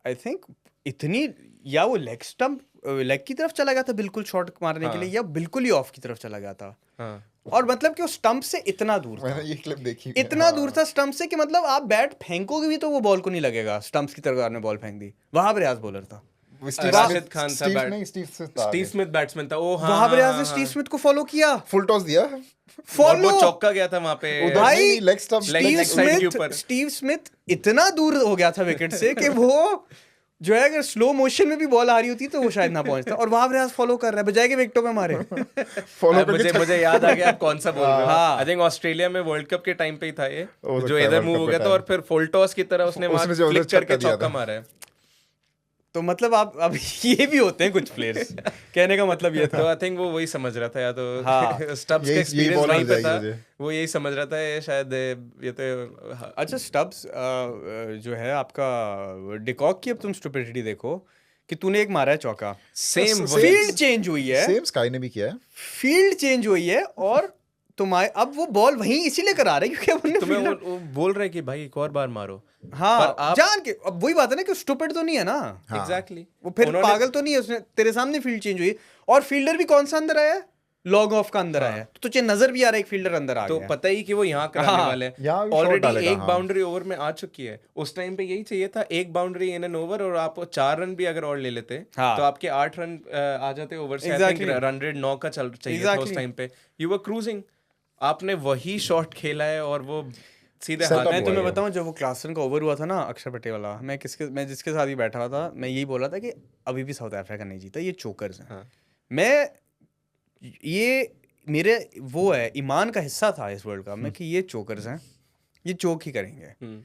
आई थिंक इतनी, या वो लेग की तरफ चला गया था बिल्कुल शॉट मारने के लिए, या बिल्कुल ही ऑफ की तरफ चला गया था। हाँ। और मतलब कि वो स्टंप से इतना दूर था, मैंने ये क्लिप देखी हुई है। इतना दूर था स्टंप से कि मतलब आप बैट फेंकोगे भी तो वो बॉल को नहीं लगेगा। स्टंप्स की तरफ आपने बॉल फेंक दी। वहाब रियाज बॉलर था, वो स्टीव राशिद स्मिथ- खान था स्टीव बैट- नहीं, स्टीव स्मिथ था स्टीव आगे। स्मिथ बैट्समैन था। ओ हाँ, वहाब हाँ, रियाज हाँ, ने स्टीव हाँ। स्मिथ को फॉलो किया। फुल टॉस दिया। और फॉलो वो चौका गया था वहां पे। उधर भाई नहीं, leg stump, Steve leg side के ऊपर। स्मिथ, स्टीव स्मिथ इतना दूर हो गया था विकेट से कि वो जो है अगर स्लो मोशन में भी बॉल आ रही होती तो वो शायद ना पहुंचता। और वहां रियाज फॉलो कर रहा है बजाय के विकेटों पे मारे। फॉलो अब मुझे याद आ गया आप कौन सा बोल रहे हो। हाँ। आई थिंक ऑस्ट्रेलिया में वर्ल्ड कप के टाइम पे ही था ये, हो सकता जो है इधर World मूव Cup हो के गया था time। और फिर फुल टॉस की तरह उसने वहां उसने जो उधर फ्लिक करके छक्का दिया चौका था। मारा है। तो मतलब आप अब ये भी होते हैं कुछ प्लेयर्स, कहने का मतलब ये तो था। आई थिंक वो वही समझ रहा था, या तो हाँ। स्टब्स का यही एक्सपीरियंस ball वहीं मिल पे जाएगी था, मुझे। वो यही समझ रहा था ये शायद ये तो अच्छा स्टब्स जो है आपका डिकॉक की, अब तुम स्टुपिडिटी देखो कि तूने एक मारा है चौका, सेम फील्ड चेंज हुई है, सेम स्काई ने भी किया है। फील्ड चेंज हुई है और तुम्हारे अब वो बॉल वहीं इसीलिए करा रहे हैं क्योंकि अब उन्हें तुम्हें fielder- वो बोल रहे कि भाई एक और बार मारो। हाँ पर आप- जान के, अब वही बात है ना कि स्टूपिड तो नहीं है ना, हाँ। एग्जैक्टली वो फिर पागल तो नहीं है, उसने तेरे सामने फील्ड चेंज हुई और फील्डर भी कौन सा अंदर आया है? लॉन्ग ऑफ का अंदर आया तो तुझे नजर भी आ रहा है एक फील्डर अंदर आ तो गया। पता ही कि वो यहाँ कराने हाँ, वाले यहाँ हैं भी shot ऑलरेडी डालेगा, एक हाँ। बाउंड्री ओवर में आ चुकी है। उस टाइम पे यही चाहिए था, एक बाउंड्री इन एन ओवर, और आप 4 रन भी अगर और ले लेते हाँ। तो आपके 8 रन आ जाते ओवर से। आई Exactly. थिंक रन रेट 9 का चाहिए था उस टाइम पे। यू वर क्रूजिंग, आपने वही शॉट खेला है और वो सीधे Setup हाथ हुआ मैं में तुम्हें है। बताऊं, जब वो क्लासन का ओवर हुआ था ना अक्षर पटेल वाला, मैं जिसके साथ ही बैठा हुआ था, मैं यही बोल रहा था कि अभी भी साउथ अफ्रीका नहीं जीता, ये चोकर्स हैं। हाँ। मैं ये मेरे वो है ईमान का हिस्सा था इस वर्ल्ड कप में कि ये चोकर्स हैं, ये चोक ही करेंगे,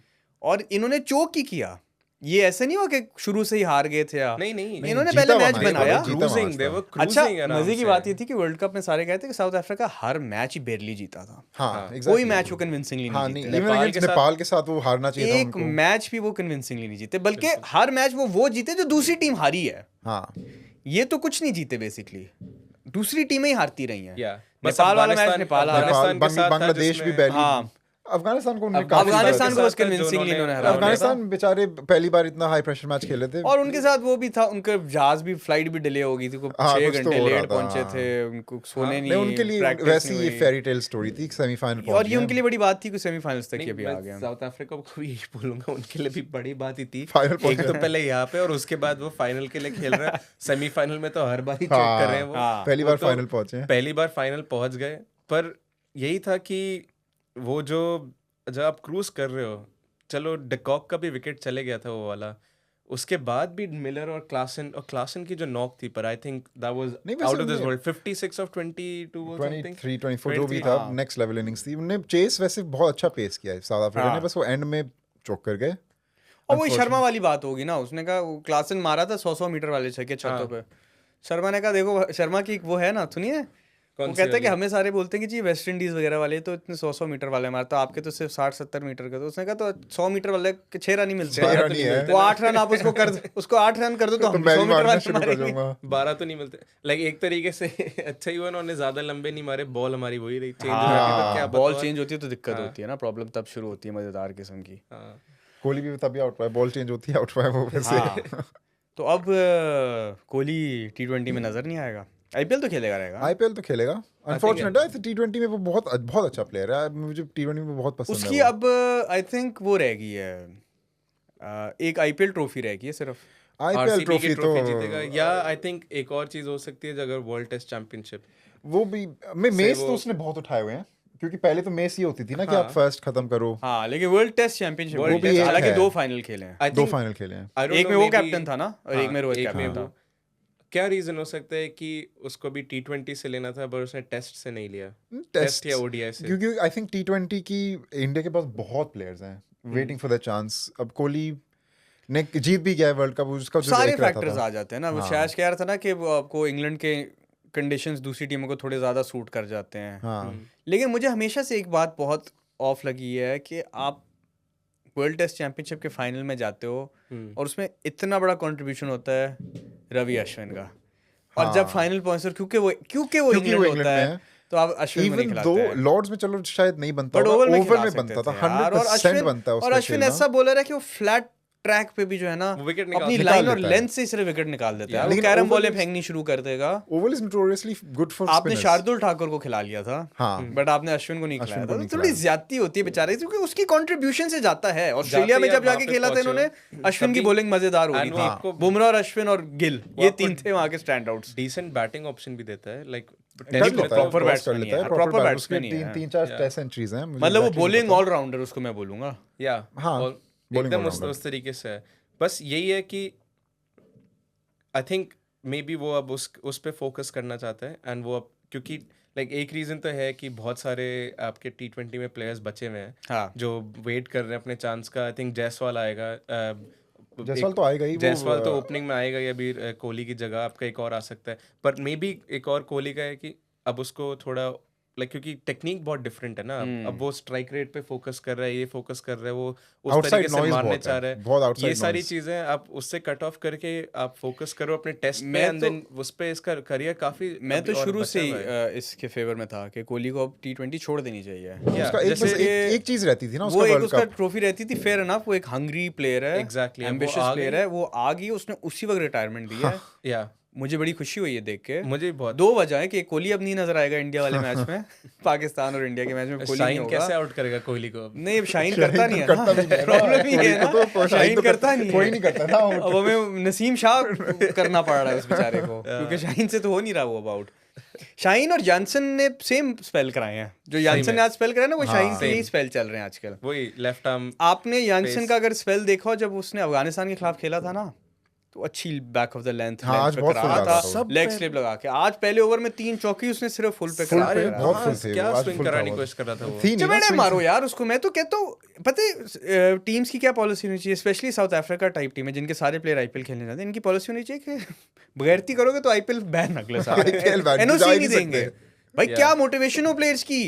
और इन्होंने चोक ही किया। ये ऐसे नहीं हुआ कि शुरू से ही हार गए थे या नहीं इन्होंने जीता पहले हुआ मैच मैच, बनाया। जीता क्रूजिंग, मैच दे था। वर अच्छा, क्रूजिंग आराम मजे की से। बात ये थी कि वर्ल्ड कप में सारे कहते हैं कि साउथ अफ्रीका हर मैच ही बेरली जीता था, हाँ कोई exactly. मैच वो कन्विंसिंगली हाँ नहीं नहीं, जीते। इवन अगेंस्ट नेपाल के साथ वो हारना चाहिए था एक उनको। मैच भी वो कन्विंसिंगली नहीं जीते, बल्कि हर मैच वो जीते जो दूसरी टीम हारी है। हाँ ये तो कुछ नहीं जीते बेसिकली, दूसरी टीमें ही हारती रही हैं। या बस नेपाल वाला मैच अफगानिस्तान नेपाल हारा। अफगानिस्तान के साथ था बांग्लादेश भी जिसमें- बैली, हाँ। अफगानिस्तान को उन्होंने काफी अफगानिस्तान को बस साथ था जो कन्विंसिंगली उन्होंने- इन्होंने हरा दिया था। अफगानिस्तान बेचारे पहली बार इतना हाई प्रेशर मैच खेले थे। और उनके साथ वो भी था, उनका जहाज भी फ्लाइट भी डिले हो गई थी, हाँ, 6 कुछ तो घंटे हो रहा लेट था, पहुंचे हाँ। थे, उनको सोने नहीं नहीं, उनके लिए practice वैसी नहीं ये हुई। फेरी टेल स्टोरी थी, सेमीफाइनल और ये उनके लिए बड़ी बात थी कि सेमीफाइनल्स तक ही नहीं, अभी आ मैं गए। साउथ अफ्रीका को भी यही बोलूंगा, उनके लिए भी बड़ी बात ही थी। फाइनल एक पहुंच तो गए। पहले यहाँ पे और उसके बाद वो फाइनल के लिए खेल रहे हैं। सेमीफाइनल में तो हर बार ही चोक हाँ, कर रहे हैं वो। हाँ। पहली वो बार तो फाइनल पहुंचे हैं। पहली बार फाइनल पहुंच गए। पर यही था कि वो जो जब आप क्रूज कर रहे हो, चलो डिकॉक का भी विकेट चले गया था वो वाला, उसके बाद भी मिलर और क्लासन की जो नॉक थी, पर आई थिंक दैट वाज नहीं, वैसे आउट ऑफ दिस उन्हें- वर्ल्ड। 56 ऑफ 22 और समथिंग 23 24 जो भी था, हाँ। नेक्स्ट लेवल इनिंग्स थी। उन्होंने चेस वैसे बहुत अच्छा पेस किया है साउथ अफ्रीका ने, हाँ। बस वो एंड में चोक कर गए। और वही शर्मा वाली बात होगी ना, उसने कहा वो क्लासन मारा था 100 मीटर वाले छक्के छतों पे। शर्मा ने कहा देखो, शर्मा की वो है ना, सुनिए, वो कौन सी कहता है कि वाली? हमें सारे बोलते हैं कि जी वेस्ट इंडीज वगैरह वाले तो इतने 100 मीटर वाले मारते, तो आपके तो सिर्फ 60-70 मीटर का। तो उसने कहा तो 100 मीटर वाले के 6 रन ही मिलते 6 हैं, रन ही है। वो 8 रन आप उसको कर दो, उसको 8 रन कर दो तो तो हम मैं 100 भी मीटर मारना वाले शुरू कर मारेंगे। दूंगा। 12 तो नहीं मिलते। लाइक एक तरीके से अच्छा ही हुआ उन्होंने ज्यादा लंबे नहीं मारे, बॉल हमारी वही रही, चेंज हो हाँ, जाती तो क्या बॉल पता। चेंज होती है तो दिक्कत होती है ना, प्रॉब्लम तब शुरू होती है मजेदार किस्म की। हाँ। कोहली भी तभी आउट हुआ है, बॉल चेंज होती है, आउट हुआ है वो वैसे। हाँ। तो अब कोहली T20 में नजर नहीं आएगा, आईपीएल तो खेलेगा रहेगा। आईपीएल तो खेलेगा। अनफॉर्चुनेट है, टी20 में वो बहुत बहुत अच्छा प्लेयर है, मुझे टी20 में बहुत पसंद है उसकी वो। अब आई थिंक वो रह गई है, एक आईपीएल ट्रॉफी रह गई है सिर्फ। आईपीएल RCB ट्रॉफी की तो ट्रॉफी जीतेगा, या आई थिंक एक और चीज हो सकती है अगर वर्ल्ड टेस्ट चैंपियनशिप। वो भी मेस तो वो- उसने बहुत उठाए हुए हैं, क्योंकि पहले तो मेस ही होती थी ना कि हाँ। आप फर्स्ट खत्म करो। हाँ, लेकिन world test championship World Test हालांकि है। 2 फाइनल खेले हैं, आई दो थिंक फाइनल खेले हैं। एक में वो कैप्टन था ना, और एक में रोहित कैप्टन था। क्या रीजन हो सकता है कि उसको भी T20 से लेना था पर उसने टेस्ट से नहीं लिया, टेस्ट टेस्ट या ODI से? क्योंकि आई थिंक टी20 की इंडिया के पास बहुत प्लेयर्स हैं वेटिंग फॉर द चांस। अब कोहली ने जीत भी गया है वर्ल्ड कप, उसका जो सारे एक रहता फैक्टर्स था। आ जाते हैं ना। वो हाँ। शैश कह रहा था ना कि वो आपको इंग्लैंड के कंडीशंस दूसरी टीमों को थोड़े ज़्यादा सूट कर जाते हैं। हाँ लेकिन मुझे हमेशा से एक बात बहुत ऑफ लगी है कि आप वर्ल्ड टेस्ट चैंपियनशिप के फाइनल में जाते हो और उसमें इतना बड़ा कंट्रीब्यूशन होता है रवि अश्विन का, और हाँ। जब फाइनल पहुंचे क्योंकि वो इंग्लैंड होता है तो आप अश्विन को नहीं इवन खिलाते दो हैं। लॉर्ड्स में चलो शायद नहीं बनता बट होगा, ओवर में ओवर खिला में सकते बनता था, थे यार। 100% बनता है और उसका अश्विन खेलना। ऐसा बॉलर है कि वो फ्लैट ट्रैक पे भी जो है ना वो wicket निकाल अपनी देता लाइन है। और लेंथ से सिर्फ विकेट निकाल देता है। वो लेकिन कैरम oval बॉलें is- फेंकनी शुरू कर देगा। Oval is notoriously good for आपने शार्दुल ठाकुर को खिला लिया था, हाँ। बट आपने अश्विन को नहीं अश्विन खिलाया को था, नहीं तो थोड़ी खिलाया। ज्यादती होती है बेचारे, क्योंकि उसकी कंट्रीब्यूशन से जाता है। ऑस्ट्रेलिया जाते में ही जब आप जाके वहाँ पे खेला था पहुंचे इन्होंने, हो। अश्विन की तभी- बॉलिंग मजेदार हो रही and वो थी। आपको- बुमराह और अश्विन और गिल, वो ये आपको- 3 थे वहां के standouts. Decent batting option भी देता है, लाइक कर लेता है, proper cross batsman कर ही लेता है, है, proper proper batsman उसके ही है। 3-4 टेस्ट सेंचुरीज हैं, मुझे मतलब वो exactly नहीं बॉलिंग पता। ऑलराउंडर उसको मैं बोलूंगा। या हाँ, bowling एकदम all-rounder। उस तरीके से है। बस यही है कि आई थिंक मे बी वो अब उस पे फोकस करना चाहता है, एंड वो अब क्योंकि लाइक एक रीजन तो है कि बहुत सारे आपके T20 में प्लेयर्स बचे हुए हैं हाँ, जो वेट कर रहे हैं अपने चांस का। आई थिंक जायसवाल आएगा, जायसवाल तो आएगा ही, वो, जायसवाल तो ओपनिंग में आएगा ही। अभी कोहली की जगह आपका एक और आ सकता है, पर मे बी एक और कोहली का है कि अब उसको थोड़ा लाइक क्योंकि टेक्निक बहुत डिफरेंट है ना। अब वो स्ट्राइक रेट पे फोकस कर रहा है, ये फोकस कर रहा है, वो उस Outside तरीके से noise मारने बहुत चाह है, रहा है। बहुत outside ये सारी noise। चीजें आप उससे कट ऑफ करके आप फोकस करो अपने टेस्ट पे, मैं एंड देन उस पे इसका करियर काफी मैं तो अभी और शुरू बचा से ही हुआ है। इसके फेवर में था कि कोहली को अब T20 छोड़ देनी चाहिए। Yeah, उसका एक बस जैसे एक चीज रहती थी ना वो उसका एक वर्ल्ड उसका कप। ट्रॉफी रहती थी, फेयर एनफ। वो एक हंग्री प्लेयर है, Exactly, अब वो एम्बिशियस आ प्लेयर गई। है, वो आ गई, उसने उसी वक्त रिटायरमेंट दी है। या मुझे बड़ी खुशी हुई है देख के। मुझे भी बहुत। 2 वजह है कि कोहली अब नहीं नजर आएगा इंडिया वाले मैच में पाकिस्तान और इंडिया के मैच में कोहली नहीं शाइन होगा। कैसे आउट करेगा कोहली को अब? नहीं, अब शाइन करता नहीं है करता ना, भी नहीं है ना। प्रॉब्लम ही है कोहली को तो ना, शाइन करता नहीं कोई है। नहीं करता ना out। अब हमें नसीम शाह करना पड़ रहा है उस बेचारे को, क्योंकि शाइन से तो हो नहीं रहा वो अबाउट। शाइन और जानसन ने सेम स्पेल कराए हैं, जो जानसन ने आज स्पेल कराया ना वो शाइन के ही स्पेल चल रहे हैं आजकल। वही लेफ्ट आर्म। आपने जानसन का अगर स्पेल देखा हो जब उसने अफगानिस्तान के खिलाफ खेला था ना, तो अच्छी बैक ऑफ द लेंथ हाँ, आज बहुत full था, लगा था वो। लेग स्लिप लगा के। आज पहले ओवर में 3 चौकी उसने सिर्फ फुल पे Full करा पे, दिया। बहुत हाँ, full थे क्या वो, आज स्विंग full कराने था की वो। कोशिश कर रहा था वो। थी नहीं ना चमेड़े swing मारो यार उसको। मैं तो कहता हूँ, पता है टीम्स की क्या पॉलिसी होनी चाहिए, specially south Africa type team है जिनके सारे प्लेयर आईपीएल खेलने जाते हैं। इनकी पॉलिसी होनी चाहिए कि बगैरती करोगे तो आईपीएल बैन अगले साल, IPL ban, एनओसी जा ही नहीं नहीं देंगे। सकते। भाई क्या मोटिवेशन हो प्लेयर्स की।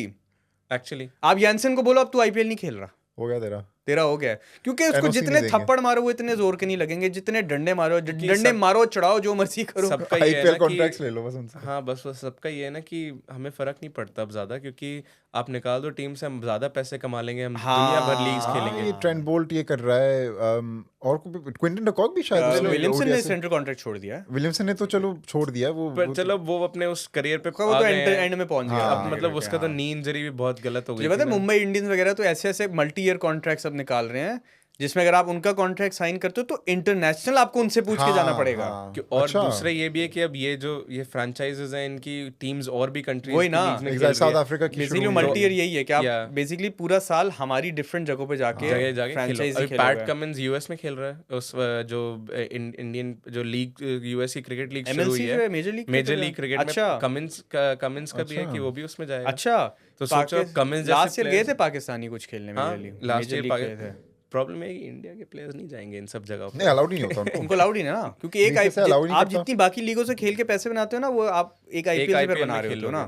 एक्चुअली आप यानसन को बोलो अब तू आईपीएल नहीं खेल रहा, हो गया तेरा। तेरा हो गया। क्योंकि उसको NOC जितने नहीं देंगे। थप्पड़ मारो वो इतने जोर के नहीं लगेंगे, जितने डंडे मारो, डंडे मारो चढ़ाओ जो मर्जी करो। सबका ये है आईपीएल ना कॉन्ट्रैक्ट्स कि ले लो बस उनसे। हाँ बस सबका ये है ना कि हमें फर्क नहीं पड़ता अब ज्यादा, क्योंकि आप निकाल दो टीम से, हम ज्यादा पैसे कमा लेंगे, हम दुनिया भर लीग्स हाँ, खेलेंगे। ये ट्रेंट बोल्ट ये कर रहा है, और क्विंटन डकॉक भी शायद उसने विलियमसन ने ODI से- सेंट्रल कॉन्ट्रैक्ट छोड़ दिया है, विलियमसन ने तो चलो छोड़ दिया वो पर चलो वो अपने उस करियर पे वो आ तो गए हैं। एंड में पहुंच गया। अब मतलब उसका तो नी इंजरी भी बहुत गलत हो मुझे गई पता थी है ना। मुंबई इंडियंस वगैरह तो ऐसे ऐसे मल्टी ईयर कॉन्ट्रैक्ट्स अब निकाल रहे हैं, जिसमें अगर आप उनका कॉन्ट्रैक्ट साइन करते हो तो इंटरनेशनल आपको उनसे पूछ के जाना पड़ेगा। और अच्छा। दूसरा ये भी है कि अब ये फ्रेंचाइजेस हैं, इनकी टीम्स और भी कंट्रीज वही ना, साउथ अफ्रीका की बेसिकली शुरू मल्टी ईयर यही है कि आप Yeah. बेसिकली पूरा साल हमारी डिफरेंट जगहों पे जाके जाके फ्रेंचाइजी अभी पैट खेलोगे। कमिंस यूएस में खेल रहा है, उस जो इंडियन जो लीग यूएस की क्रिकेट लीग शुरू हुई एमएलसी जो है, है मेजर लीग क्रिकेट अच्छा में कमिंस का भी है कि वो भी उसमें जाएगा। अच्छा। तो सोचो कमिंस जैसे लास्ट ईयर गए players- थे पाकिस्तानी कुछ खेलने हाँ, major league, last major year league गए थे। प्रॉब्लम है कि इंडिया के प्लेयर्स नहीं जाएंगे इन सब जगहों नहीं अलाउड नहीं होता उनको। उनको अलाउड ही ना, क्योंकि एक नीचे से allow ही नहीं आप करता। जितनी बाकी लीगों से खेल के पैसे बनाते हो ना, वो आप एक आईपीएल पे बना रहे हो ना,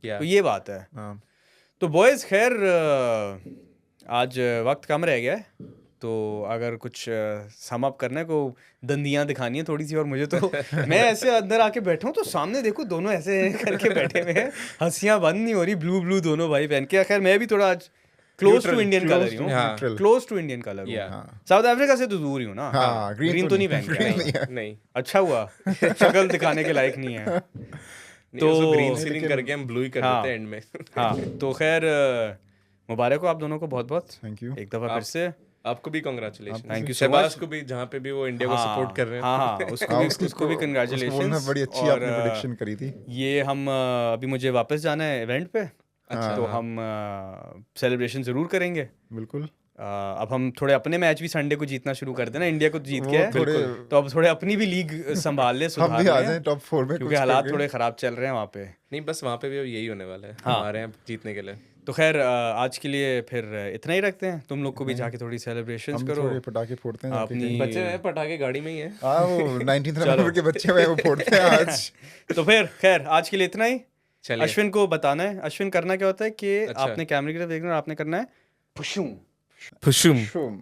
क्या तो ये बात है। हाँ। तो बॉयज खैर आज वक्त कम रह गया है, तो अगर कुछ सम अप करना है को दंदियां दिखानी है थोड़ी सी, और मुझे तो मैं ऐसे अंदर आके बैठा हूँ तो सामने देखो दोनों ऐसे करके बैठे हुए हैं, हंसियां बंद नहीं हो रही, ब्लू दोनों भाई पहन के। खैर मैं भी थोड़ा आज क्लोज टू इंडियन कलर ही हूँ, neutral। Close to Indian colour Yeah. हूँ। साउथ अफ्रीका से तो दूर ही हूँ ना, हाँ, ग्रीन तो नहीं पहन के green आया। नहीं है। नहीं अच्छा हुआ, शक्ल दिखाने के लायक नहीं है। तो तो- ग्रीन सीलिंग करके हम ब्लू ही कर हाँ। देते हैं एंड में। हाँ तो खैर मुबारक हो आप दोनों को बहुत बहुत, थैंक यू। एक दफा फिर से आपको भी congratulation. Thank you so Shahbaz much। को भी, जहाँ पे भी वो इंडिया को सपोर्ट कर रहे हैं। हाँ उसको भी कंग्रेचुलेशंस। बड़ी अच्छी आपने प्रेडिक्शन करी थी। ये हम अभी मुझे वापस जाना है इवेंट पे, अच्छा, तो हम सेलिब्रेशन जरूर करेंगे। बिल्कुल। अब हम थोड़े अपने मैच भी संडे को जीतना शुरू कर देना, इंडिया को जीत वो के है, थोड़े- तो अब थोड़े अपनी भी लीग संभाल ले, हम सुधार भी आ लें, जाएं टॉप 4 में, क्योंकि हालात थोड़े खराब चल रहे हैं वहाँ पे। नहीं बस वहाँ पे भी यही होने वाला है, हाँ। हमारे यहाँ जीतने के लिए। तो खैर आज के लिए फिर इतना ही रखते हैं, तुम लोग को भी जाके थोड़ी सेलिब्रेशंस हम करो थोड़े पटाखे फोड़ते हैं जाके अपनी। कहीं। बच्चे हैं पटाखे गाड़ी में ही है। हाँ वो 19th नवंबर के बच्चे हैं वो फोड़ते हैं आज। तो फिर खैर आज के लिए इतना ही। चलिए अश्विन को बताना है, अश्विन करना क्या होता है कि अच्छा। आपने कैमरे की तरफ देखना और आपने करना है फुशूं। फुशुम। शुम।